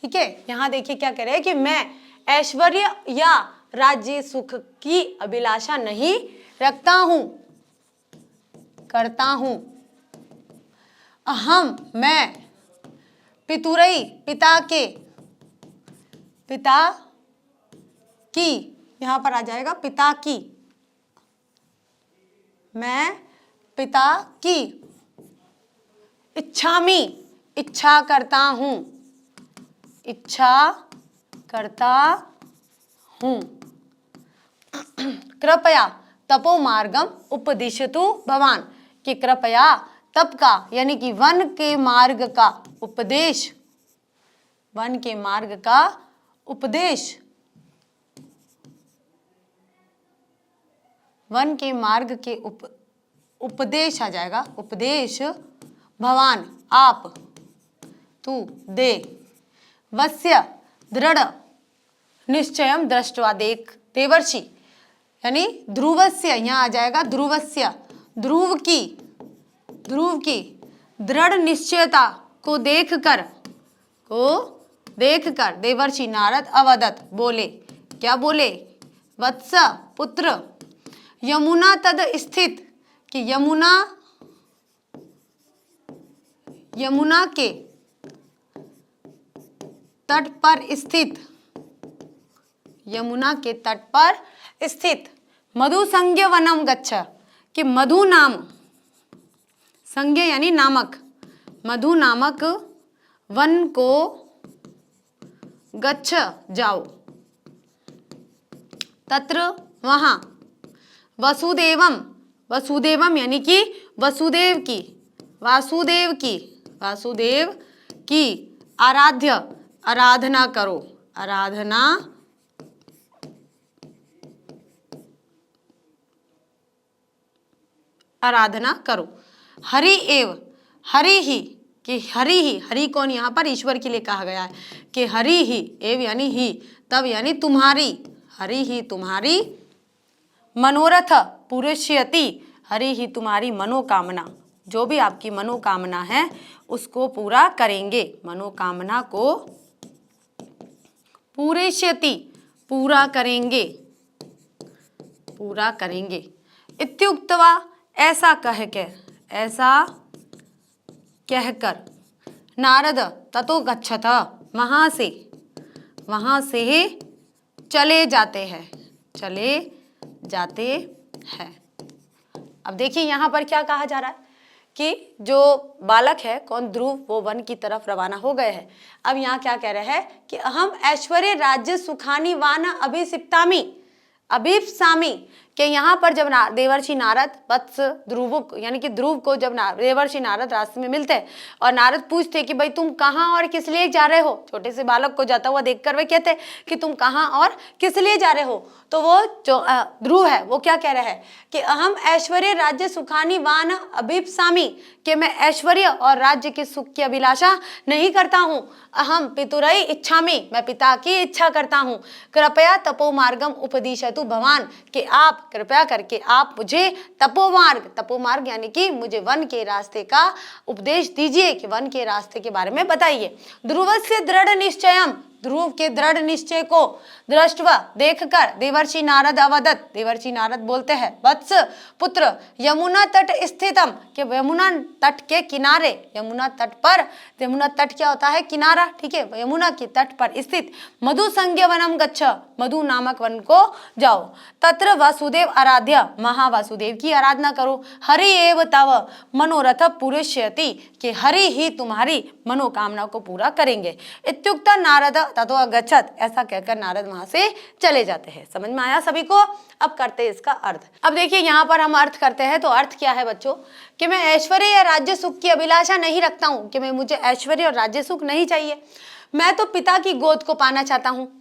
Speaker 1: ठीक है। यहां देखिए क्या कह रहे हैं कि मैं ऐश्वर्य या राज्य सुख की अभिलाषा नहीं रखता हूं, करता हूं। अहम मैं पितुरई पिता के, पिता की, यहां पर आ जाएगा पिता की, मैं पिता की इच्छामि, इच्छा करता हूं, इच्छा करता हूं। कृपया तपो मार्गम उपदिशतु भवान, कि कृपया तप का यानी कि वन के मार्ग का उपदेश, वन के मार्ग का उपदेश, वन के मार्ग के उपदेश आ जाएगा, उपदेश भवान आप, तू दे, वस्य दृढ़ निश्चयम दृष्टवा, देख देवर्षि यानी ध्रुवस्य, यहाँ आ जाएगा ध्रुवस्य, ध्रुव की दृढ़ निश्चयता को देखकर देवर्षि नारद अवदत, बोले, क्या बोले, वत्स पुत्र, यमुना तद स्थित, कि यमुना के तट पर स्थित, यमुना के तट पर स्थित मधु संज्ञ वनम गच्छ, कि मधु नाम, संज्ञ यानी नामक, मधु नामक वन को गच्छ जाओ, तत्र वहाँ, वसुदेवम, वसुदेवम यानी कि वसुदेव की, वासुदेव की, वासुदेव की आराध्य, आराधना करो, आराधना आराधना करो। हरि एव, हरि ही, कि हरि ही, हरि कौन, यहाँ पर ईश्वर के लिए कहा गया है कि हरि ही, एव यानी ही, तब यानी तुम्हारी, हरि ही तुम्हारी, मनोरथ पुरुष्यति, हरि ही तुम्हारी मनोकामना, जो भी आपकी मनोकामना है उसको पूरा करेंगे, मनोकामना को पुरुष्यति पूरा करेंगे, पूरा करेंगे। इत्युक्त्वा ऐसा कहकर, ऐसा कहकर, नारद ततो गच्छत, वहाँ से चले जाते हैं, चले जाते हैं। अब देखिए यहाँ पर क्या कहा जा रहा है कि जो बालक है कौन, ध्रुव, वो वन की तरफ रवाना हो गए हैं। अब यहाँ क्या कह रहे हैं कि अहम ऐश्वर्य राज्य सुखानी वान अभिसिप्तामि, अभिप्सामी, कि यहाँ पर जब देवर्षि नारद वत्स ध्रुव यानी कि ध्रुव को जब देवर्षि नारद रास्ते में मिलते हैं और नारद पूछते कि भाई तुम कहाँ और किस लिए जा रहे हो, छोटे से बालक को जाता हुआ देखकर वे कहते कि तुम कहाँ और किस लिए जा रहे हो, तो वो जो ध्रुव है वो क्या कह रहा है कि अहम ऐश्वर्य राज्य सुखानी वान अभिप्सामी, कि मैं ऐश्वर्य और राज्य के सुख की अभिलाषा नहीं करता हूँ। अहम पितुरई इच्छामि, मैं पिता की इच्छा करता हूँ। कृपया तपो मार्गम उपदिशतु भवान, कि आप कृपया करके आप मुझे तपोमार्ग, तपोमार्ग यानी कि मुझे वन के रास्ते का उपदेश दीजिए, कि वन के रास्ते के बारे में बताइए। ध्रुवस्य दृढ़ निश्चयम, ध्रुव के दृढ़ निश्चय को दृष्टवा देखकर देवर्षि नारद अवदत, देवर्षि नारद बोलते हैं वत्स पुत्र यमुना तट स्थितम, कि यमुना तट के किनारे, यमुना तट पर, यमुना तट क्या होता है, किनारा, ठीक है, यमुना के तट पर स्थित मधु संज्ञ वनम गच्छ, मधु नामक वन को जाओ। तत्र वासुदेव आराध्य, महावासुदेव की आराधना करो। हरि एव तव मनोरथ पुरुष्यति, कि हरि ही तुम्हारी मनोकामना को पूरा करेंगे। इत्युक्त नारद ततो अगच्छत, ऐसा कहकर नारद वहां से चले जाते हैं। समझ में आया सभी को? अब करते हैं इसका अर्थ। अब देखिए यहाँ पर हम अर्थ करते हैं, तो अर्थ क्या है बच्चों, कि मैं ऐश्वर्य या राज्य सुख की अभिलाषा नहीं रखता हूँ, कि मैं मुझे ऐश्वर्य और राज्य सुख नहीं चाहिए, मैं तो पिता की गोद को पाना चाहता हूँ।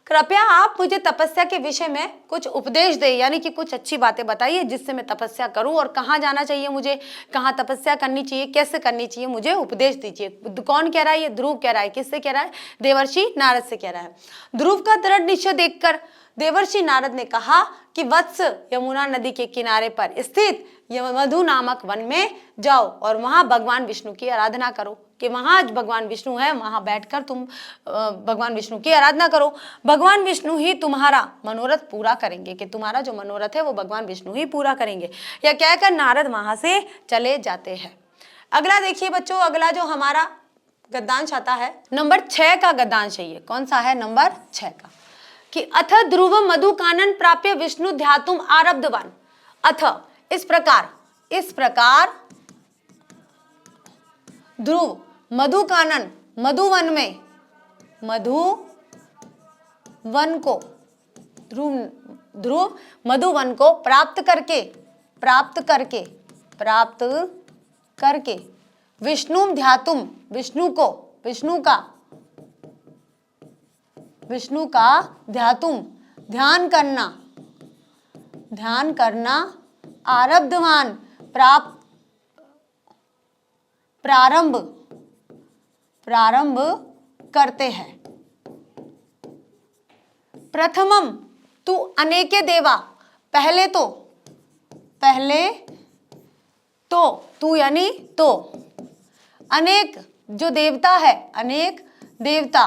Speaker 1: कृपया आप मुझे तपस्या के विषय में कुछ उपदेश दें, यानी कि कुछ अच्छी बातें बताइए जिससे मैं तपस्या करूं, और कहाँ जाना चाहिए मुझे, कहाँ तपस्या करनी चाहिए, कैसे करनी चाहिए, मुझे उपदेश दीजिए। कौन कह रहा है? ये ध्रुव कह रहा है। किससे कह रहा है? देवर्षि नारद से कह रहा है। ध्रुव का दृढ़ निश्चय देखकर देवर्षि नारद ने कहा कि वत्स, यमुना नदी के किनारे पर स्थित मधु नामक वन में जाओ और वहां भगवान विष्णु की आराधना करो, कि वहां भगवान विष्णु है, वहां बैठकर तुम भगवान विष्णु की आराधना करो। भगवान विष्णु ही तुम्हारा मनोरथ पूरा करेंगे, कि तुम्हारा जो मनोरथ है वो भगवान विष्णु ही पूरा करेंगे। यह कहकर नारद वहां से चले जाते हैं। अगला देखिए बच्चों, अगला जो हमारा गद्यांश आता है, नंबर 6 का गद्यांश है। कौन सा है? नंबर 6 का, कि अथ ध्रुव मधु कानन प्राप्य विष्णु ध्यातुम आरब्धवान। अथ, इस प्रकार ध्रुव मधु कानन, मधुवन में, मधुवन को, ध्रुव मधुवन को प्राप्त करके विष्णु ध्यातुम, विष्णु का ध्यातुम, ध्यान करना आरब्धवान, प्रारंभ करते हैं। प्रथमम तू अनेके देवा, पहले तो तू यानी तो, अनेक जो देवता है, अनेक देवता,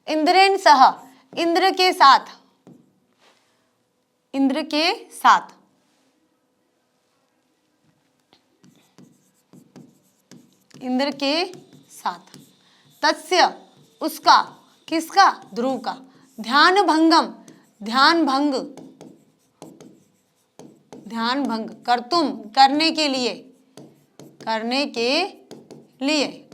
Speaker 1: इंद्रेन सह, इंद्र के साथ, तस्य, उसका, किसका? ध्रुव का, ध्यान भंग कर्तुम, करने के लिए,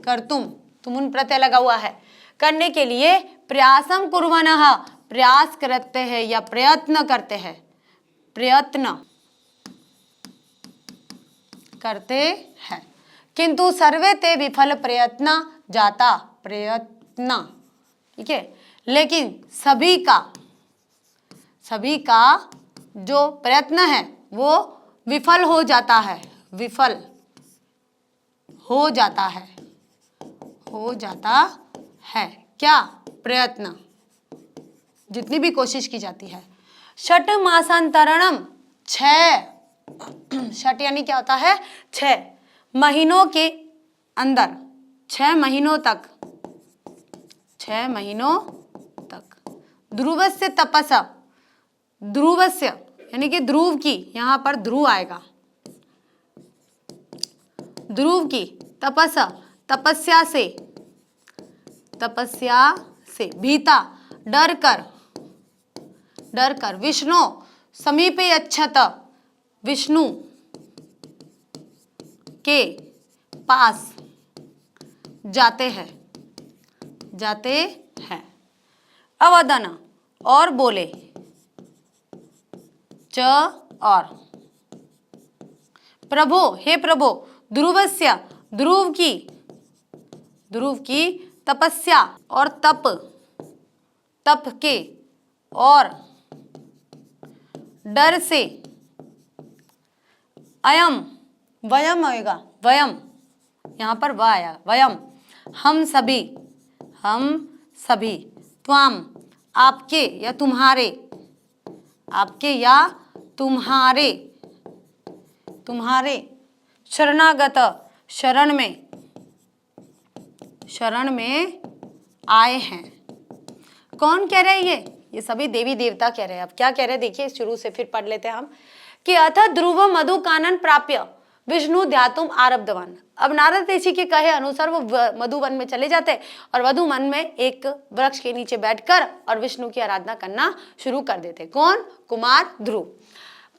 Speaker 1: करतुम, तुमुन प्रत्यय लगा हुआ है, करने के लिए प्रयासम कुर्वनः, प्रयास करते हैं या प्रयत्न करते हैं, प्रयत्न करते हैं। किंतु सर्वे ते विफल प्रयत्न जाता, प्रयत्न, ठीक है, लेकिन सभी का जो प्रयत्न है वो विफल हो जाता है, विफल हो जाता है, हो जाता है क्या, प्रयत्न, जितनी भी कोशिश की जाती है। षट मासांतरणम, 6 षट यानी क्या होता है, 6 महीनों के अंदर, 6 महीनों तक, 6 महीनों तक ध्रुवस्य तपसा, ध्रुवस्य यानी कि ध्रुव की, यहां पर ध्रुव आएगा, ध्रुव की तपसा, तपस्या से भीता, डर कर विष्णु समीपे यच्छत, विष्णु के पास जाते हैं, अवदन और बोले, च और प्रभो, हे प्रभो, ध्रुवस्य ध्रुव की तपस्या और तप के और डर से, अयम वयम होएगा, वयम यहां पर व आया, वयम हम सभी, त्वाम आपके या तुम्हारे, आपके या तुम्हारे शरणागत, शरण में आए हैं। कौन कह रहे हैं ये सभी देवी देवता कह रहे हैं। अब क्या कह रहे हैं देखिए, शुरू से फिर पढ़ लेते हैं हम कि अथ ध्रुव मधु कानन प्राप्य विष्णु ध्यातुम आरब्धवान। अब नारद ऋषि के कहे अनुसार वो मधुवन में चले जाते और मधुवन में एक वृक्ष के नीचे बैठकर और विष्णु की आराधना करना शुरू कर देते। कौन? कुमार ध्रुव।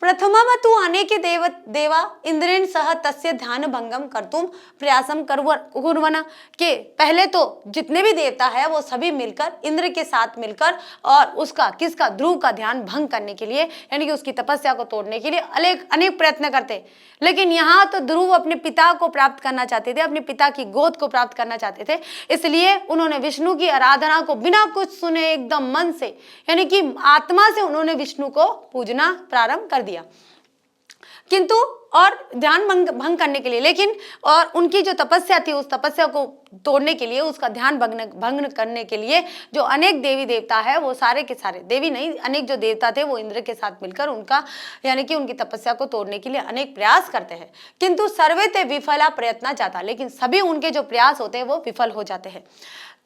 Speaker 1: प्रथमम तु अनेके देवा इंद्रेण सह तस्य ध्यान भंगम कर्तुम प्रयासम कुर्वन्, के पहले तो जितने भी देवता है वो सभी मिलकर इंद्र के साथ मिलकर और उसका किसका, ध्रुव का ध्यान भंग करने के लिए यानी कि उसकी तपस्या को तोड़ने के लिए अनेक प्रयत्न करते। लेकिन यहाँ तो ध्रुव अपने पिता को प्राप्त करना चाहते थे, अपने पिता की गोद को प्राप्त करना चाहते थे, इसलिए उन्होंने विष्णु की आराधना को बिना कुछ सुने एकदम मन से यानी कि आत्मा से उन्होंने विष्णु को पूजना प्रारंभ कर दिया। किंतु और ध्यान भंग करने के लिए, लेकिन और उनकी जो तपस्या थी उस तपस्या को तोड़ने के लिए, उसका ध्यान भंग करने के लिए जो अनेक देवी देवता है वो सारे के सारे, देवी नहीं अनेक जो देवता थे वो इंद्र के साथ मिलकर उनका यानी कि उनकी तपस्या को तोड़ने के लिए अनेक प्रयास करते हैं। किंतु सर्वे ते विफला प्रयत्न जाता, लेकिन सभी उनके जो प्रयास होते हैं वो विफल हो जाते हैं।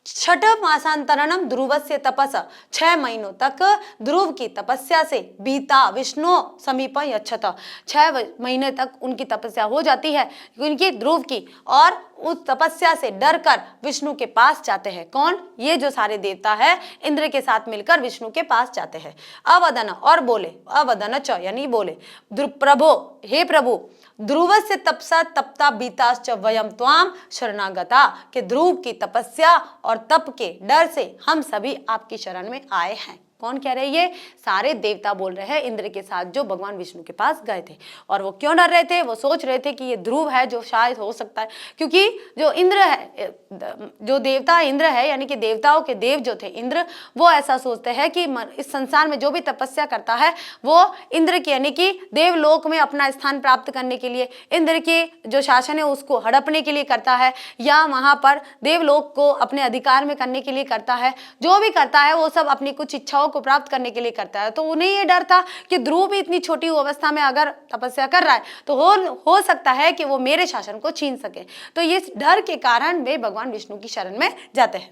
Speaker 1: छठ मासांतरणम ध्रुवस्य तपस, 6 महीनों तक ध्रुव की तपस्या से बीता विष्णु समीप यच्छत, 6 महीने तक उनकी तपस्या हो जाती है उनकी ध्रुव की, और उस तपस्या से डरकर विष्णु के पास जाते हैं। कौन? ये जो सारे देवता है इंद्र के साथ मिलकर विष्णु के पास जाते हैं। अवदन और बोले, अवदन च यानी बोले, प्रभो हे प्रभु, ध्रुव से तपसा तपता बीताश्च वयम त्वाम शरणागता, के ध्रुव की तपस्या और तप के डर से हम सभी आपकी शरण में आए हैं। कौन कह रहे हैं? ये सारे देवता बोल रहे हैं इंद्र के साथ जो भगवान विष्णु के पास गए थे। और वो क्यों डर रहे थे? वो सोच रहे थे कि ये ध्रुव है जो शायद हो सकता है, क्योंकि जो इंद्र है, जो देवता इंद्र है यानी कि देवताओं के देव जो थे इंद्र, वो ऐसा सोचते हैं कि इस संसार में जो भी तपस्या करता है वो इंद्र के यानी कि देवलोक में अपना स्थान प्राप्त करने के लिए, इंद्र के जो शासन है उसको हड़पने के लिए करता है, या वहां पर देवलोक को अपने अधिकार में करने के लिए करता है। जो भी करता है वो सब अपनी कुछ इच्छाओं को प्राप्त करने के लिए करता है। तो उन्हें ये डर था कि ध्रुव भी इतनी छोटी अवस्था में अगर तपस्या कर रहा है तो हो सकता है कि वो मेरे शासन को छीन सके। तो इस डर के कारण वे भगवान विष्णु की शरण में जाते हैं।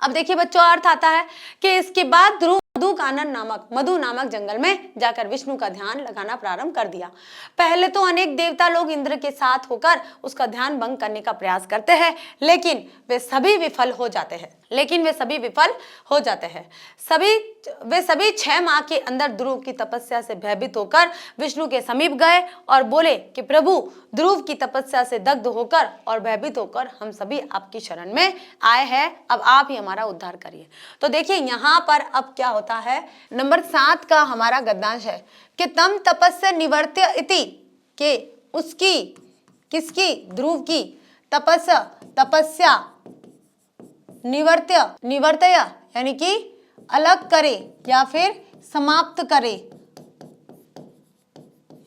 Speaker 1: अब देखिए बच्चों, अर्थ आता है कि इसके बाद ध्रुव मधु नामक जंगल में जाकर विष्णु का ध्यान लगाना प्रारंभ कर दिया। पहले तो अनेक देवता लोग इंद्र के साथ होकर उसका ध्यान भंग करने का प्रयास करते हैं, लेकिन वे सभी विफल हो जाते हैं। वे सभी 6 माह के अंदर ध्रुव की तपस्या से भयभीत होकर विष्णु के समीप गए और बोले कि प्रभु, ध्रुव की तपस्या से दग्ध होकर और भयभीत होकर हम सभी आपकी शरण में आए हैं, अब आप ही हमारा उद्धार करिए। तो देखिए यहाँ पर अब क्या होता है, नंबर 7 का हमारा गद्यांश है कि तम तपस्या निवर्त्य इति, के उसकी, किसकी, ध्रुव की तपस्या निवर्तय यानी कि अलग करे या फिर समाप्त करे,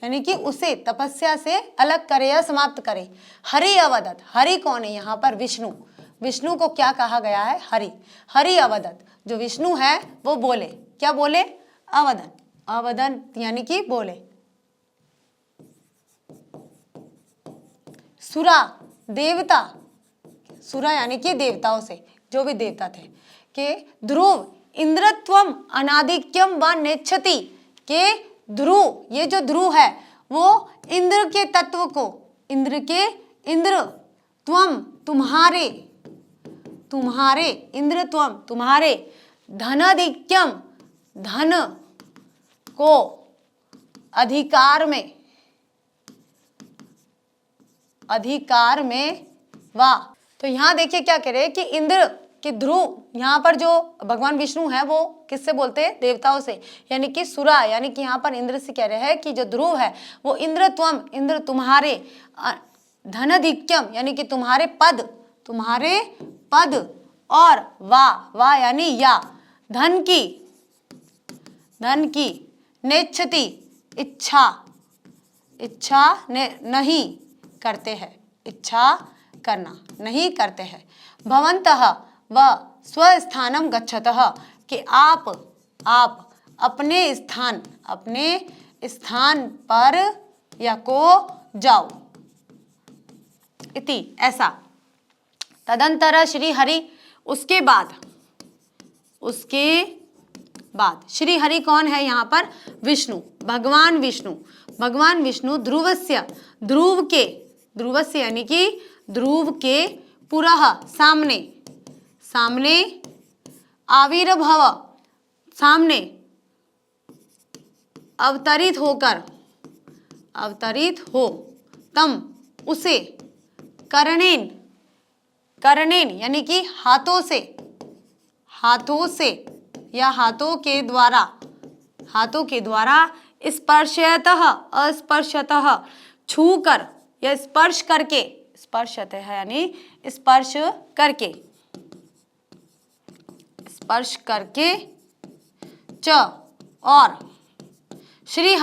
Speaker 1: यानी कि उसे तपस्या से अलग करे या समाप्त करे। हरि अवदत, हरि कौन है यहाँ पर? विष्णु। विष्णु को क्या कहा गया है? हरि। हरि अवदत, जो विष्णु है वो बोले, क्या बोले? अवदन। अवदन यानी कि बोले। सुरा, देवता, सुरा यानी कि देवताओं से, जो भी देवता थे, के ध्रुव इंद्रत्वम अनादिक्यम व नेच्छति, के ध्रुव, ये जो ध्रुव है वो इंद्र के तत्व को, इंद्र त्वम तुम्हारे, इंद्र त्वम तुम्हारे, धनाधिक्यम धन को अधिकार में वाह। तो यहाँ देखिए क्या कह रहे हैं कि इंद्र कि ध्रुव, यहाँ पर जो भगवान विष्णु है वो किससे बोलते हैं? देवताओं से, यानी कि सुरा, यानी कि यहाँ पर इंद्र से कह रहे हैं कि जो ध्रुव है वो इंद्रत्वम, इंद्र तुम्हारे, धनाधिक्यम यानी कि तुम्हारे पद और वा यानी या, धन की नेच्छति इच्छा नहीं करते हैं, इच्छा करना नहीं करते हैं। भवन्तः व स्वस्थानम गच्छतः, कि आप अपने स्थान पर या को जाओ, इति ऐसा। तदंतर श्री हरि, उसके बाद श्री हरि कौन है यहाँ पर? विष्णु, भगवान विष्णु ध्रुवस्य, ध्रुवस्य यानी कि ध्रुव के पुरः, सामने आविर्भव, सामने अवतरित हो, तम उसे, करणेन यानी कि हाथों से या हाथों के द्वारा स्पर्शतः, अस्पर्शतः, छूकर या स्पर्श करके, स्पर्शतः है यानी स्पर्श करके च, और श्री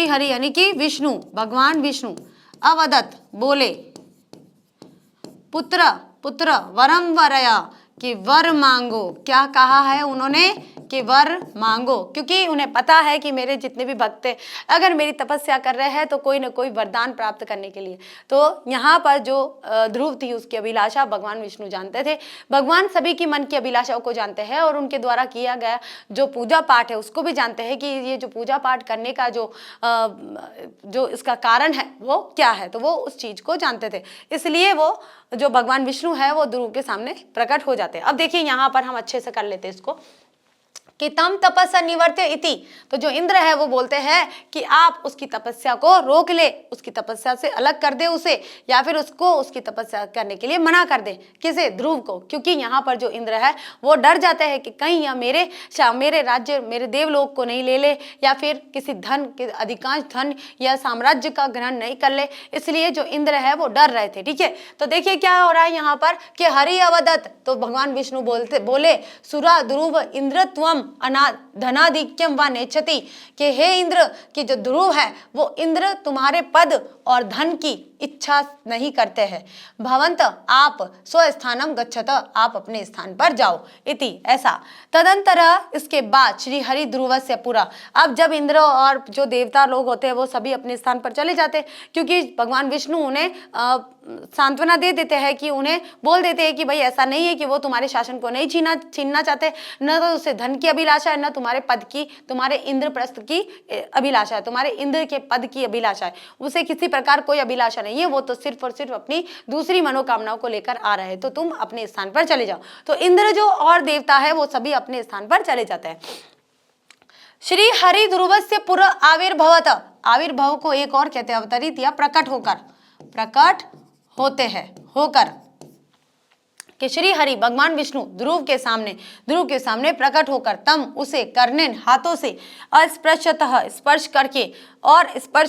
Speaker 1: हरि यानी कि विष्णु, भगवान विष्णु अवदत बोले, पुत्र वरम वरया, कि वर मांगो। क्या कहा है उन्होंने? कि वर मांगो, क्योंकि उन्हें पता है कि मेरे जितने भी भक्त हैं अगर मेरी तपस्या कर रहे हैं तो कोई ना कोई वरदान प्राप्त करने के लिए। तो यहाँ पर जो ध्रुव थी उसकी अभिलाषा भगवान विष्णु जानते थे। भगवान सभी की मन की अभिलाषाओं को जानते हैं और उनके द्वारा किया गया जो पूजा पाठ है उसको भी जानते हैं कि ये जो पूजा पाठ करने का जो इसका कारण है वो क्या है, तो वो उस चीज को जानते थे। इसलिए वो जो भगवान विष्णु है वो ध्रुव के सामने प्रकट हो जाते हैं। अब देखिए यहाँ पर हम अच्छे से कर लेते हैं इसको कि तम तपस्या निवर्त्य इति, तो जो इंद्र है वो बोलते हैं कि आप उसकी तपस्या को रोक ले, उसकी तपस्या से अलग कर दे उसे, या फिर उसको उसकी तपस्या करने के लिए मना कर दे। किसे? ध्रुव को। क्योंकि यहाँ पर जो इंद्र है वो डर जाते हैं कि कहीं या मेरे राज्य, मेरे देवलोक को नहीं ले ले, या फिर किसी धन के अधिकांश धन या साम्राज्य का ग्रहण नहीं कर ले, इसलिए जो इंद्र है वो डर रहे थे। ठीक है, तो देखिए क्या हो रहा है यहाँ पर कि हरि अवदत, तो भगवान विष्णु बोले सुरा ध्रुव इंद्रत्वम धनाधिक्यम व नेच्छति, कि हे इंद्र, कि जो ध्रुव है वो इंद्र तुम्हारे पद और धन की इच्छा नहीं करते हैं। भवंत आप स्वस्थानम गच्छत, आप अपने स्थान पर जाओ इति, ऐसा। तदंतर इसके बाद श्री हरि ध्रुवस्य पुरा, अब जब इंद्र और जो देवता लोग होते हैं वो सभी अपने स्थान पर चले जाते हैं, क्योंकि भगवान विष्णु उन्हें सांत्वना दे देते हैं कि उन्हें बोल देते हैं कि भाई ऐसा नहीं है कि वो तुम्हारे शासन को नहीं छीनना चाहते, न तो उसे धन की अभिलाषा है, न तुम्हारे पद की, तुम्हारे इंद्रप्रस्थ की अभिलाषा है, तुम्हारे इंद्र के पद की अभिलाषा है, उसे किसी प्रकार कोई अभिलाषा नहीं है, वो तो सिर्फ और सिर्फ अपनी दूसरी मनोकामनाओं को लेकर आ रहे हैं, तो तुम अपने स्थान पर चले जाओ। तो इंद्र जो और देवता है वो सभी अपने स्थान पर चले जाते हैं। श्री हरि ध्रुवस्य पुर आविर्भवत, आविर्भाव को एक और कहते हैं अवतरित या प्रकट होकर, प्रकट होते हैं, होकर, कि श्री हरि भगवान विष्णु ध्रुव के सामने प्रकट होकर तम उसे कर्णेन हाथों से अस्पृश्यतः स्पर्श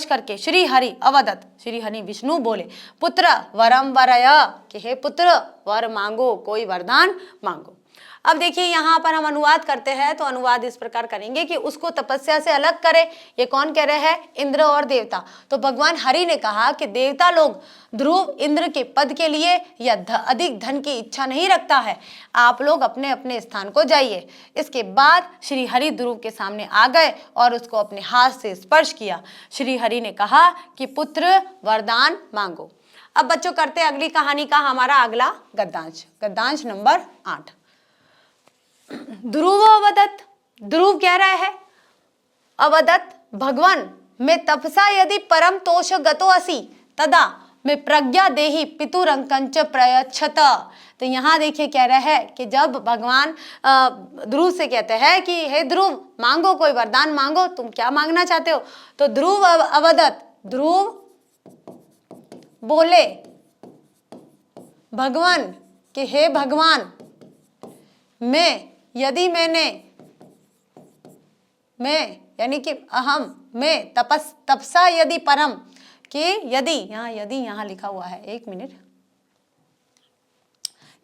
Speaker 1: करके श्री हरि अवदत, श्री हरि विष्णु बोले पुत्र वरम वरय, कि हे पुत्र वर मांगो, कोई वरदान मांगो। अब देखिए यहाँ पर हम अनुवाद करते हैं तो अनुवाद इस प्रकार करेंगे कि उसको तपस्या से अलग करे। ये कौन कह रहे हैं? इंद्र और देवता। तो भगवान हरि ने कहा कि देवता लोग ध्रुव इंद्र के पद के लिए या अधिक धन की इच्छा नहीं रखता है, आप लोग अपने अपने स्थान को जाइए। इसके बाद श्री हरि ध्रुव के सामने आ गए और उसको अपने हाथ से स्पर्श किया। श्री हरि ने कहा कि पुत्र वरदान मांगो। अब बच्चों करते अगली कहानी का हमारा अगला गद्यांश, गद्यांश नंबर 8। ध्रुव अवदत, ध्रुव कह रहा है अवदत भगवान मैं तपसा यदि परम तोष गतो असि तदा मैं प्रज्ञा देहि पितुरंकंच प्रयच्छत। तो यहाँ देखिए कह रहा है कि जब भगवान ध्रुव से कहते हैं कि हे ध्रुव मांगो, कोई वरदान मांगो, तुम क्या मांगना चाहते हो? तो ध्रुव अवदत, ध्रुव बोले भगवान कि हे भगवान मैं यानी कि अहम मैं तपसा यदि परम, कि यदि यहाँ लिखा हुआ है, एक मिनट,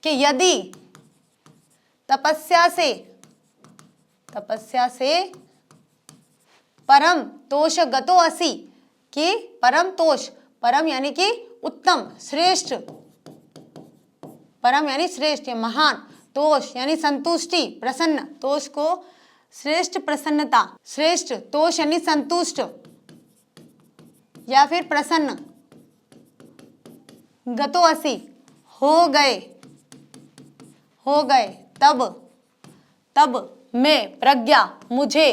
Speaker 1: कि यदि तपस्या से परम तोष गतो असि, कि परम तोष, परम यानी कि उत्तम श्रेष्ठ, परम यानी श्रेष्ठ या महान, तोष यानी संतुष्टि, प्रसन्न, तोष को श्रेष्ठ प्रसन्नता, श्रेष्ठ तोष यानी संतुष्ट या फिर प्रसन्न, गतो असि हो गए, तब मैं प्रज्ञा मुझे,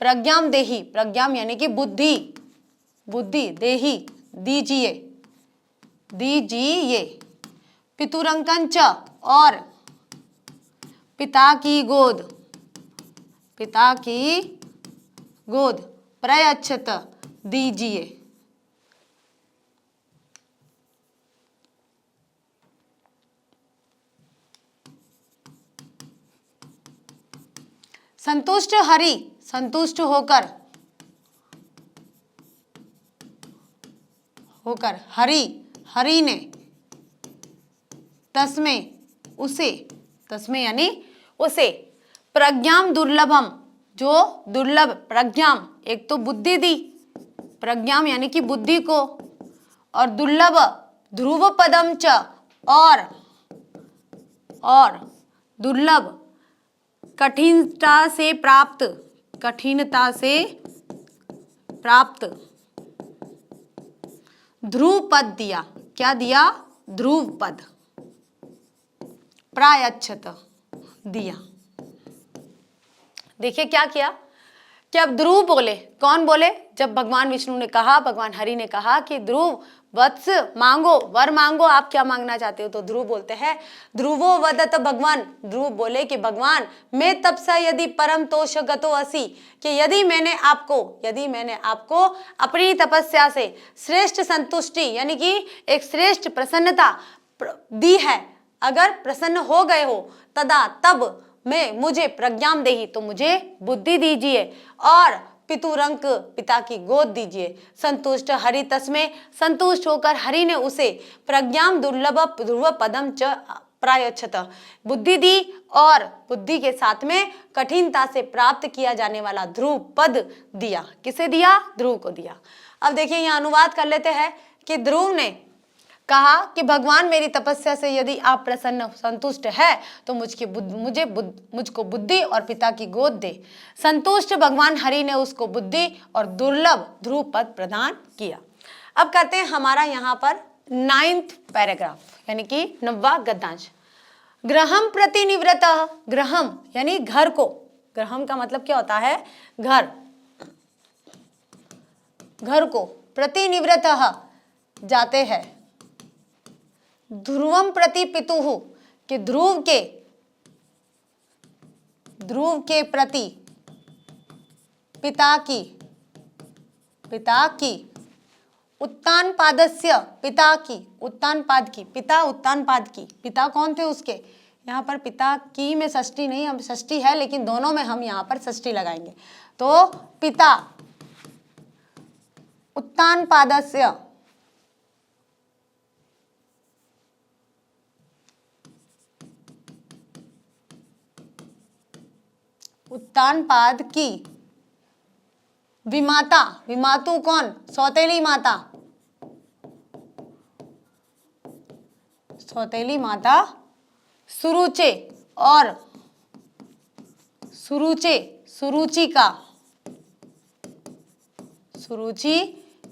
Speaker 1: प्रज्ञाम देहि, प्रज्ञाम यानी कि बुद्धि देहि दीजिए, पितुरंकंच और पिता की गोद प्रयच्छत दीजिए। संतुष्ट हरि, संतुष्ट होकर हरि ने तस्मे यानी उसे प्रज्ञाम दुर्लभम, जो दुर्लभ, प्रज्ञाम एक तो बुद्धि दी, प्रज्ञाम यानी कि बुद्धि को, और दुर्लभ ध्रुव पदम च, और दुर्लभ कठिनता से प्राप्त ध्रुव पद दिया। क्या दिया? ध्रुव पद, प्रायच्छत दिया। देखिए क्या किया कि अब ध्रुव बोले, कौन बोले? जब भगवान विष्णु ने कहा, भगवान हरि ने कहा कि ध्रुव वत्स मांगो, वर मांगो, आप क्या मांगना चाहते हो? तो ध्रुव बोलते हैं, ध्रुवो वदत भगवान, ध्रुव बोले कि भगवान मैं तपसा यदि परम तोष गतो असि, कि यदि मैंने आपको अपनी तपस्या से श्रेष्ठ संतुष्टि यानी कि एक श्रेष्ठ प्रसन्नता दी है, अगर प्रसन्न हो गए हो, तदा तब मुझे प्रज्ञाम देहि, तो मुझे बुद्धि दीजिए, और पितुरंक पिता की गोद दीजिए। संतुष्ट हरि तस्मे, संतुष्ट होकर हरि ने उसे प्रज्ञाम दुर्लभ ध्रुव पदम च प्रायच्छत, बुद्धि दी, और बुद्धि के साथ में कठिनता से प्राप्त किया जाने वाला ध्रुव पद दिया। किसे दिया? ध्रुव को दिया। अब देखिए यहाँ अनुवाद कर लेते हैं कि ध्रुव ने कहा कि भगवान मेरी तपस्या से यदि आप प्रसन्न संतुष्ट है तो मुझको बुद्धि और पिता की गोद दे। संतुष्ट भगवान हरि ने उसको बुद्धि और दुर्लभ ध्रुव पद प्रदान किया। अब करते हैं हमारा यहाँ पर 9th पैराग्राफ यानी कि 9वां गद्यांश। गृहम प्रति निवृत्तः, गृहम यानी घर को, गृहम का मतलब क्या होता है घर, घर को, प्रति निवृत्तः जाते हैं, ध्रुवम प्रति पितुः कि ध्रुव के प्रति पिता की उत्तान पादस्य, पिता की उत्तान पाद की, पिता उत्तान पाद की, पिता कौन थे उसके, यहाँ पर पिता की में षष्ठी नहीं, हम षष्ठी है लेकिन दोनों में हम यहाँ पर षष्ठी लगाएंगे। तो पिता उत्तान पादस्य, उत्तान पाद की विमाता, विमातु कौन, सौतेली माता, सौतेली माता सुरुचे और सुरुचि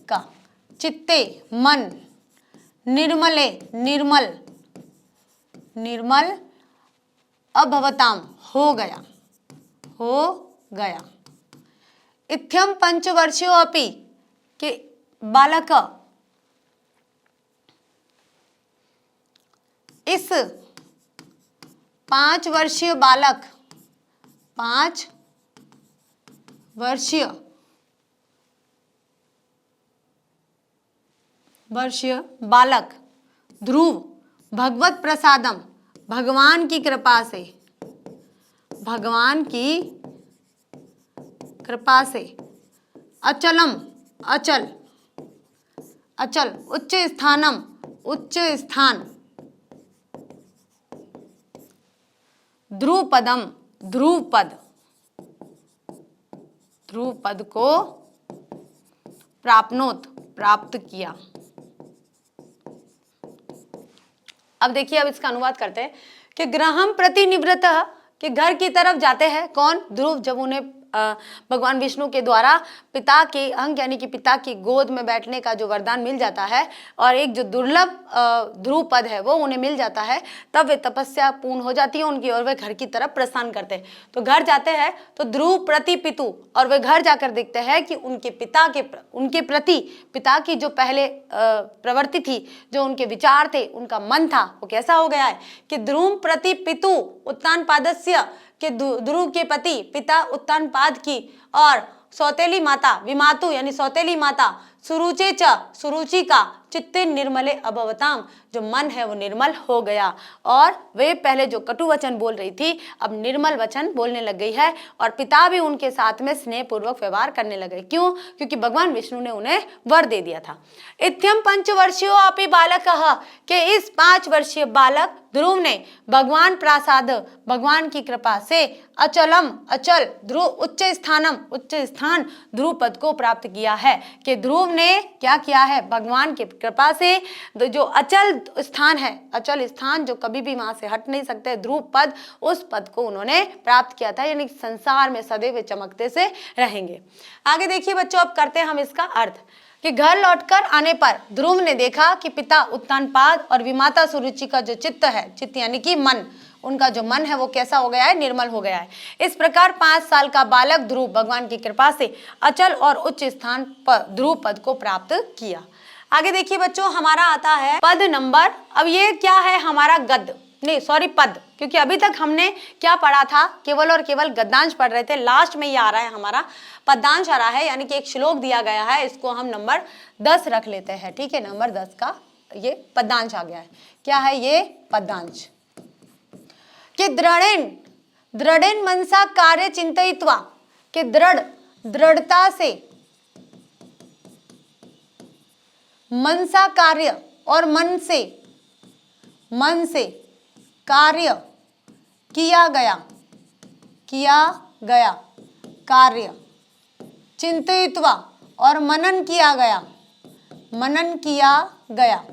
Speaker 1: का चित्ते मन, निर्मल अभवताम हो गया। इत्थम 5 वर्षों अपि के बालक, इस 5 वर्षीय बालक, 5 वर्षीय बालक ध्रुव भगवत प्रसादम, भगवान की कृपा से अचल उच्च स्थान ध्रुव पद को प्राप्त किया। अब देखिए, अब इसका अनुवाद करते हैं कि गृहम प्रति निवृत्तः कि घर की तरफ जाते हैं कौन, ध्रुव, जब उन्हें भगवान विष्णु के द्वारा पिता के अंग यानी कि पिता की गोद में बैठने का जो वरदान मिल जाता है और एक जो दुर्लभ ध्रुव पद है वो उन्हें मिल जाता है, तब वे तपस्या पूर्ण हो जाती है उनकी और वे घर की तरफ प्रस्थान करते हैं। तो घर जाते हैं तो ध्रुव प्रति पितु, और वे घर जाकर देखते हैं कि उनके प्रति पिता की जो पहले प्रवृत्ति थी, जो उनके विचार थे, उनका मन था, वो कैसा हो गया है कि ध्रुव प्रति पितु उत्तान पादस्य के ध्रुव के पति पिता उत्तान पाद की और सौतेली माता विमातु यानी सौतेली माता सुरुचि का चित्ते निर्मले अभवताम, जो मन है वो निर्मल हो गया और वे पहले जो कटु वचन बोल रही थी अब निर्मल वचन बोलने लग गई है और पिता भी उनके साथ में स्नेह पूर्वक व्यवहार करने लगे। क्यों? क्योंकि भगवान विष्णु ने उन्हें वर दे दिया था। इत्यम 5 वर्षीयो अपि बालकः के इस 5 वर्षीय बालक ध्रुव ने भगवान प्रसाद भगवान की कृपा से अचल ध्रुव उच्च स्थान ध्रुव पद को प्राप्त किया है कि ध्रुव ने क्या किया है, भगवान की कृपा से जो अचल स्थान जो कभी भी वहां से हट नहीं सकते ध्रुव पद, उस पद को उन्होंने प्राप्त किया था, यानी संसार में सदैव चमकते से रहेंगे। आगे देखिए बच्चों, अब करते हैं हम इसका अर्थ कि घर लौटकर आने पर ध्रुव ने देखा कि पिता उत्तानपाद और विमाता सुरुचि का जो चित्त यानी कि मन, उनका जो मन है वो कैसा हो गया है, निर्मल हो गया है। इस प्रकार 5 साल का बालक ध्रुव भगवान की कृपा से अचल और उच्च स्थान पर ध्रुव पद को प्राप्त किया। आगे देखिए बच्चों, हमारा आता है पद नंबर, अब ये क्या है हमारा पद, क्योंकि अभी तक हमने क्या पढ़ा था, केवल और केवल गद्यांश पढ़ रहे थे। लास्ट में ये आ रहा है हमारा पद्यांश आ रहा है, यानी कि एक श्लोक दिया गया है, इसको हम नंबर 10 रख लेते हैं। ठीक है, नंबर 10 का ये पद्यांश आ गया है। क्या है ये पद्यांश कि दृढ़ेन मनसा कार्य चिंतयित्वा, कि दृढ़ता से मनसा कार्य और मन से कार्य किया गया कार्य चिंतयित्वा और मनन किया गया, मनन किया गया।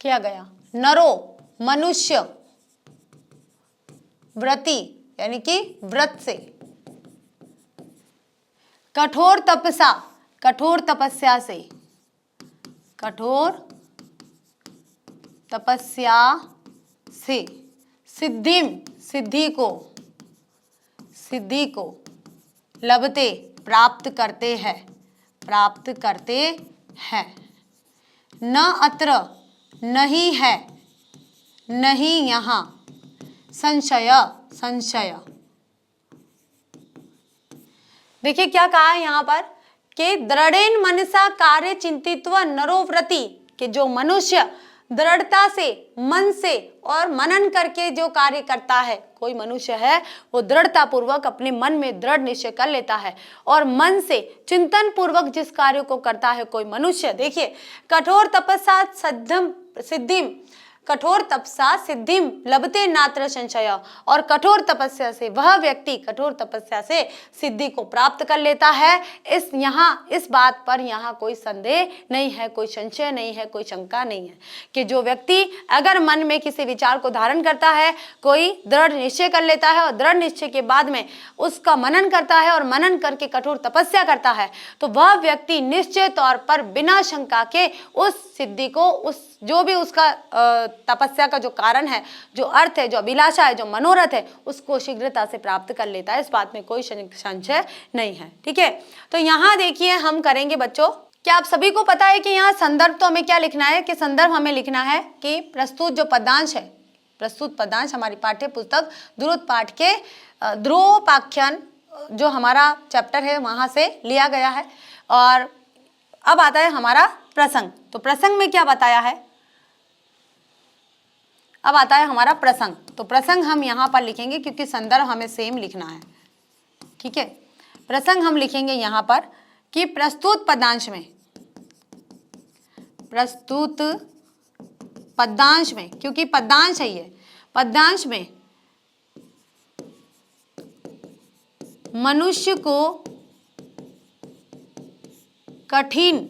Speaker 1: किया गया। नरो मनुष्य, व्रति यानी कि व्रत से। कठोर तपसा, कठोर तपस्या से, कठोर तपस्या से। सिद्धिम, सिद्धि को, सिद्धि को। लभते, प्राप्त करते हैं, प्राप्त करते हैं। न अत्र, नहीं है, नहीं यहाँ। संशय, संशय। देखिए क्या कहा है यहाँ पर कि दृढ़ेन मनसा कार्य चिंतित्व नरोव्रति, कि जो मनुष्य दृढ़ता से, मन से और मनन करके जो कार्य करता है, कोई मनुष्य है वो दृढ़ता पूर्वक अपने मन में दृढ़ निश्चय कर लेता है और मन से चिंतन पूर्वक जिस कार्य को करता है कोई मनुष्य। देखिए कठोर तपस्या सिद्धम, सिद्धिम, कठोर तपसा सिद्धिम लभते नात्र संशय, और कठोर तपस्या से वह व्यक्ति कठोर तपस्या से सिद्धि को प्राप्त कर लेता है। इस बात पर यहाँ कोई संदेह नहीं है, कोई संशय नहीं है, कोई शंका नहीं है कि जो व्यक्ति अगर मन में किसी विचार को धारण करता है, कोई दृढ़ निश्चय कर लेता है और दृढ़ निश्चय के बाद में उसका मनन करता है और मनन करके कठोर तपस्या करता है, तो वह व्यक्ति निश्चय तौर पर बिना शंका के उस सिद्धि को, उस जो भी उसका तपस्या का जो कारण है, जो अर्थ है, जो अभिलाषा है, जो मनोरथ है, उसको शीघ्रता से प्राप्त कर लेता है। इस बात में कोई संशय नहीं है। ठीक है, तो यहाँ देखिए हम करेंगे बच्चों, क्या आप सभी को पता है कि यहाँ संदर्भ तो हमें क्या लिखना है कि संदर्भ हमें लिखना है कि प्रस्तुत जो पदांश है, प्रस्तुत पदांश हमारी पाठ्य पुस्तक द्रुत पाठ के ध्रुवोपाख्यान जो हमारा चैप्टर है वहां से लिया गया है। और अब आता है हमारा प्रसंग। तो प्रसंग में क्या बताया है, अब आता है हमारा प्रसंग। तो प्रसंग हम यहाँ पर लिखेंगे क्योंकि संदर्भ हमें सेम लिखना है। ठीक है, प्रसंग हम लिखेंगे यहाँ पर कि प्रस्तुत पदांश में, प्रस्तुत पदांश में, क्योंकि पदांश है ये, पदांश में मनुष्य को कठिन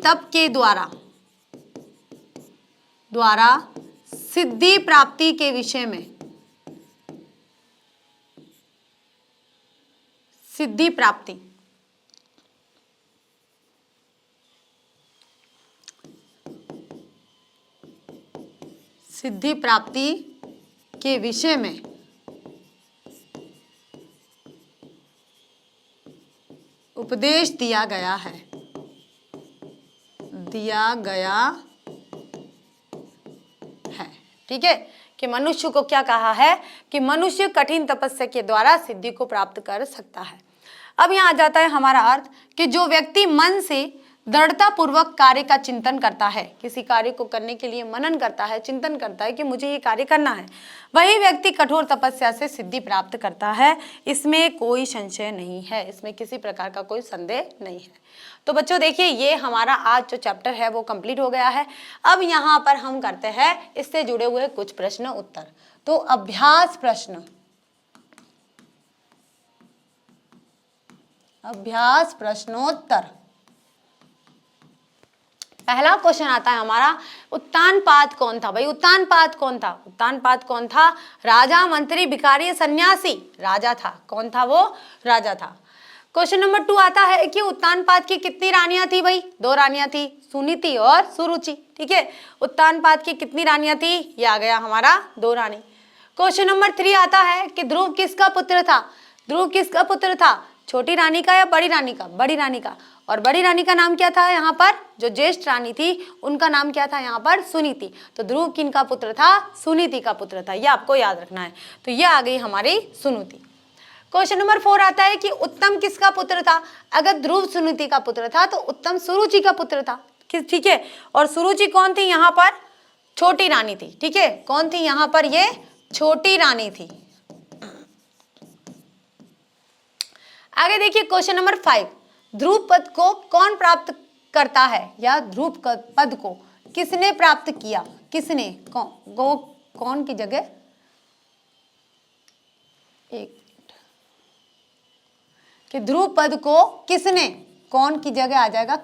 Speaker 1: तप के द्वारा सिद्धि प्राप्ति के विषय में, सिद्धि प्राप्ति, सिद्धि प्राप्ति के विषय में उपदेश दिया गया है, दिया गया है। ठीक है, कि मनुष्य को क्या कहा है कि मनुष्य कठिन तपस्या के द्वारा सिद्धि को प्राप्त कर सकता है। अब यहाँ आ जाता है हमारा अर्थ कि जो व्यक्ति मन से दृढ़ता पूर्वक कार्य का चिंतन करता है, किसी कार्य को करने के लिए मनन करता है, चिंतन करता है कि मुझे ये कार्य करना है, वही व्यक्ति कठोर तपस्या से सिद्धि प्राप्त करता है। इसमें कोई संशय नहीं है, इसमें किसी प्रकार का कोई संदेह नहीं है। तो बच्चों देखिए ये हमारा आज जो चैप्टर है वो कंप्लीट हो गया है। अब यहाँ पर हम करते हैं इससे जुड़े हुए कुछ प्रश्न उत्तर। तो अभ्यास प्रश्न, अभ्यास प्रश्नोत्तर। पहला क्वेश्चन आता है हमारा, उत्तानपाद कौन था? भाई उत्तानपाद कौन था? उत्तानपाद कौन था? राजा, मंत्री, भिखारी, सन्यासी? राजा था। कौन था वो? राजा था। क्वेश्चन नंबर 2 आता है कि उत्तानपाद की कितनी रानियां थी? भाई 2 रानियां थी, सुनीति और सुरुचि। ठीक है, उत्तानपाद की कितनी रानियां थी? ये आ गया हमारा 2 रानी। क्वेश्चन नंबर 3 आता है कि ध्रुव किसका पुत्र था? ध्रुव किसका पुत्र था? छोटी रानी का या बड़ी रानी का? बड़ी रानी का। और बड़ी रानी का नाम क्या था? यहाँ पर जो ज्येष्ठ रानी थी उनका नाम क्या था? यहाँ पर सुनीति। तो ध्रुव किनका पुत्र था? सुनीति का पुत्र था। ये आपको याद रखना है। तो ये आ गई हमारी सुनीति। क्वेश्चन नंबर 4 आता है कि उत्तम किसका पुत्र था? अगर ध्रुव सुनीति का पुत्र था तो उत्तम सुरुचि का पुत्र था। ठीक है, और सुरुचि कौन थी? यहाँ पर छोटी रानी थी। ठीक है, कौन थी यहाँ पर? ये छोटी रानी थी। आगे देखिए क्वेश्चन नंबर 5, ध्रुव पद को कौन प्राप्त करता है? या ध्रुव पद को किसने प्राप्त किया? किसने? कौन की जगह? एक कि ध्रुव पद को किसने, कौन की जगह आ जाएगा,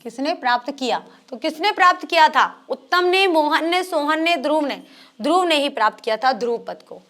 Speaker 1: किसने प्राप्त किया। तो किसने प्राप्त किया था, उत्तम ने, मोहन ने, सोहन ने, ध्रुव ने ही प्राप्त किया था ध्रुव पद को।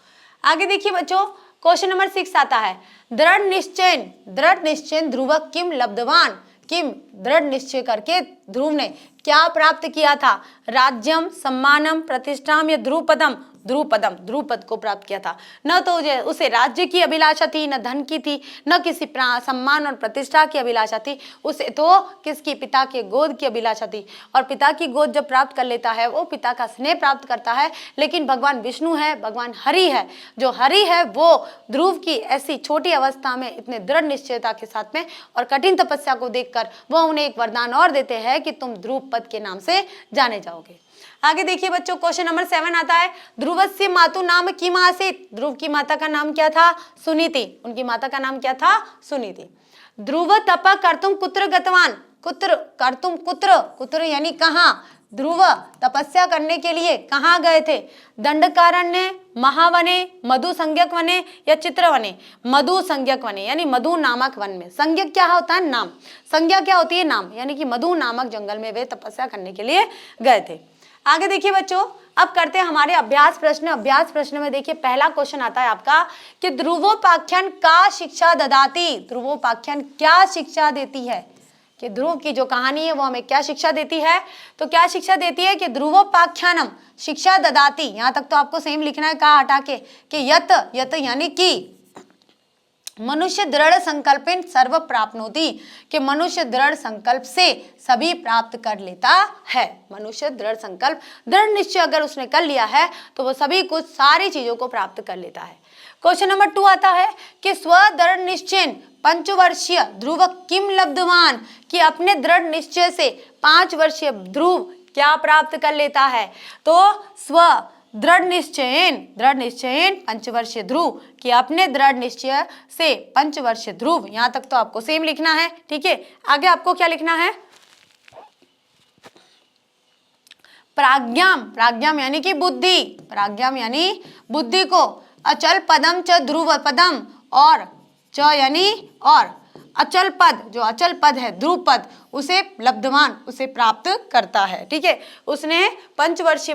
Speaker 1: आगे देखिए बच्चों, क्वेश्चन नंबर 6 आता है, दृढ़ निश्चय ध्रुव किम लब्धवान, किम दृढ़ निश्चय करके ध्रुव ने क्या प्राप्त किया था, राज्यम, सम्मानम, प्रतिष्ठाम या ध्रुव पद को प्राप्त किया था। न तो उसे राज्य की अभिलाषा थी, न धन की थी, न किसी सम्मान और प्रतिष्ठा की अभिलाषा थी, उसे तो किसकी, पिता के गोद की अभिलाषा थी। और पिता की गोद जब प्राप्त कर लेता है वो पिता का स्नेह प्राप्त करता है। लेकिन भगवान विष्णु है, भगवान हरि है, जो हरि है वो ध्रुव की ऐसी छोटी अवस्था में इतने दृढ़ निश्चयता के साथ में और कठिन तपस्या को देखकर वह उन्हें एक वरदान और देते हैं कि तुम ध्रुव पद के नाम से जाने जाओगे। आगे देखिए बच्चों, क्वेश्चन नंबर 7 आता है, ध्रुवस्य मातु नाम किम आसीत्, ध्रुव की माता का नाम क्या था, सुनीति, उनकी माता का नाम क्या था, सुनीति। ध्रुव तप कर्तुम कुत्र गतवान, कुत्र यानी कहाँ, ध्रुव तपस्या करने के लिए कहाँ गए थे, दंडकारण्य, महावने, मधु संज्ञक वने या चित्रवने, मधु संज्ञक वने यानी मधु नामक वन में। संज्ञक क्या होता है, नाम, संज्ञा क्या होती है, नाम, यानी कि मधु नामक जंगल में वे तपस्या करने के लिए गए थे। आगे देखिए बच्चों, अब करते हैं हमारे अभ्यास प्रश्न में देखिए पहला क्वेश्चन आता है आपका कि ध्रुवोपाख्यान का शिक्षा ददाती, ध्रुवोपाख्यान क्या शिक्षा देती है, कि ध्रुव की जो कहानी है वो हमें क्या शिक्षा देती है। तो क्या शिक्षा देती है कि ध्रुवोपाख्यानम शिक्षा ददाती, यहां तक तो आपको सेम लिखना है का हटा के, कि यत यानी कि मनुष्य दृढ़ संकल्पेन सर्व प्राप्नोति, कि मनुष्य दृढ़ संकल्प से सभी प्राप्त कर लेता है। मनुष्य दृढ़ संकल्प, दृढ़ निश्चय अगर उसने कर लिया है तो वो सभी कुछ सारी चीजों को प्राप्त कर लेता है। क्वेश्चन नंबर 2 आता है कि स्व दृढ़ निश्चय पंचवर्षीय ध्रुव किम लब्धवान, कि अपने दृढ़ निश्चय से 5 वर्षीय ध्रुव क्या प्राप्त कर लेता है। तो स्व दृढ़ निश्चयन पंचवर्षीय ध्रुव, कि अपने दृढ़ निश्चय से 5 वर्षीय ध्रुव, यहां तक तो आपको सेम लिखना है, ठीक है। आगे आपको क्या लिखना है, प्राज्ञाम यानी कि बुद्धि, प्राज्ञाम यानी बुद्धि को, अचल पदम च ध्रुव पदम, और च यानी और, अचल पद, जो अचल पद है ध्रुव पद, उसे लब्धवान, उसे प्राप्त करता है, ठीक है। उसने पंचवर्षीय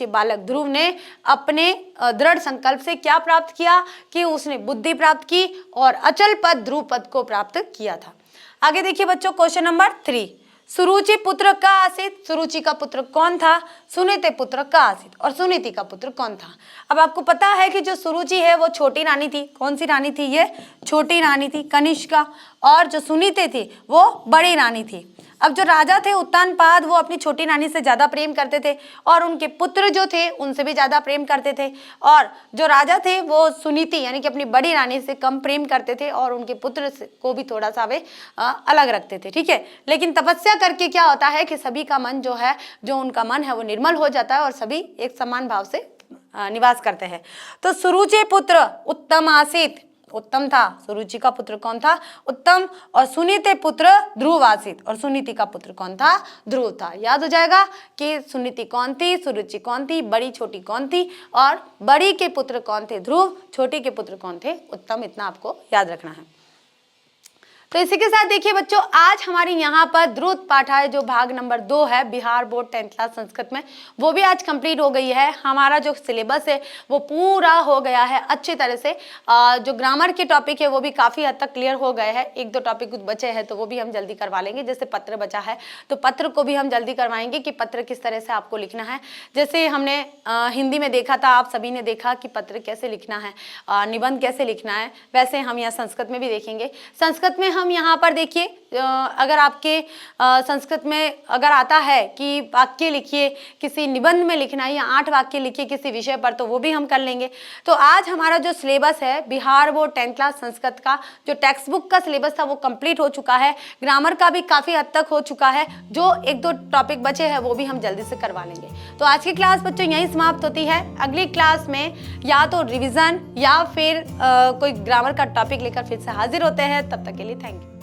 Speaker 1: बालक ध्रुव ने अपने दृढ़ संकल्प से क्या प्राप्त किया, कि उसने बुद्धि प्राप्त की और अचल पद ध्रुव पद को प्राप्त किया था। आगे देखिए बच्चों, क्वेश्चन नंबर 3, सुरुचि पुत्र का आसित, सुरुचि का पुत्र कौन था, सुनीति पुत्र का आसित, और सुनीति का पुत्र कौन था। अब आपको पता है कि जो सुरुचि है वो छोटी रानी थी, कौन सी रानी थी, ये छोटी रानी थी कनिष्का, और जो सुनीति थी वो बड़ी रानी थी। अब जो राजा थे उत्तानपाद वो अपनी छोटी रानी से ज्यादा प्रेम करते थे और उनके पुत्र जो थे उनसे भी ज्यादा प्रेम करते थे, और जो राजा थे वो सुनीति यानी कि अपनी बड़ी रानी से कम प्रेम करते थे और उनके पुत्र को भी थोड़ा सा वे अलग रखते थे, ठीक है। लेकिन तपस्या करके क्या होता है कि सभी का मन जो है, जो उनका मन है वो निर्मल हो जाता है और सभी एक समान भाव से निवास करते हैं। तो सुरुचि पुत्र उत्तम आसित, उत्तम था, सुरुचि का पुत्र कौन था, उत्तम, और सुनीति पुत्र ध्रुव आसित, और सुनीति का पुत्र कौन था, ध्रुव था। याद हो जाएगा कि सुनीति कौन थी, सुरुचि कौन थी, बड़ी छोटी कौन थी, और बड़ी के पुत्र कौन थे ध्रुव, छोटी के पुत्र कौन थे उत्तम, इतना आपको याद रखना है। तो इसी के साथ देखिए बच्चों, आज हमारी यहाँ पर द्रुत पाठाय जो भाग नंबर 2 है Bihar board 10th class Sanskrit में, वो भी आज कंप्लीट हो गई है। हमारा जो सिलेबस है वो पूरा हो गया है अच्छी तरह से। जो ग्रामर के टॉपिक है वो भी काफ़ी हद तक क्लियर हो गए हैं। 1-2 टॉपिक कुछ बचे हैं तो वो भी हम जल्दी करवा लेंगे। जैसे पत्र बचा है तो पत्र को भी हम जल्दी करवाएंगे कि पत्र किस तरह से आपको लिखना है। जैसे हमने हिंदी में देखा था, आप सभी ने देखा कि पत्र कैसे लिखना है, निबंध कैसे लिखना है, वैसे हम यहाँ संस्कृत में भी देखेंगे। संस्कृत में हम यहाँ पर देखिए, अगर आपके संस्कृत में अगर आता है कि वाक्य लिखिए, किसी निबंध में लिखना है या 8 वाक्य लिखिए किसी विषय पर, तो वो भी हम कर लेंगे। तो आज हमारा जो सिलेबस है Bihar board 10th class Sanskrit का जो टेक्स्ट बुक का सिलेबस था वो कंप्लीट हो चुका है। ग्रामर का भी काफ़ी हद तक हो चुका है। जो 1-2 टॉपिक बचे हैं वो भी हम जल्दी से करवा लेंगे। तो आज की क्लास बच्चों यहीं समाप्त होती है। अगली क्लास में या तो रिविजन या फिर कोई ग्रामर का टॉपिक लेकर फिर से हाजिर होते हैं। तब तक के लिए थैंक यू।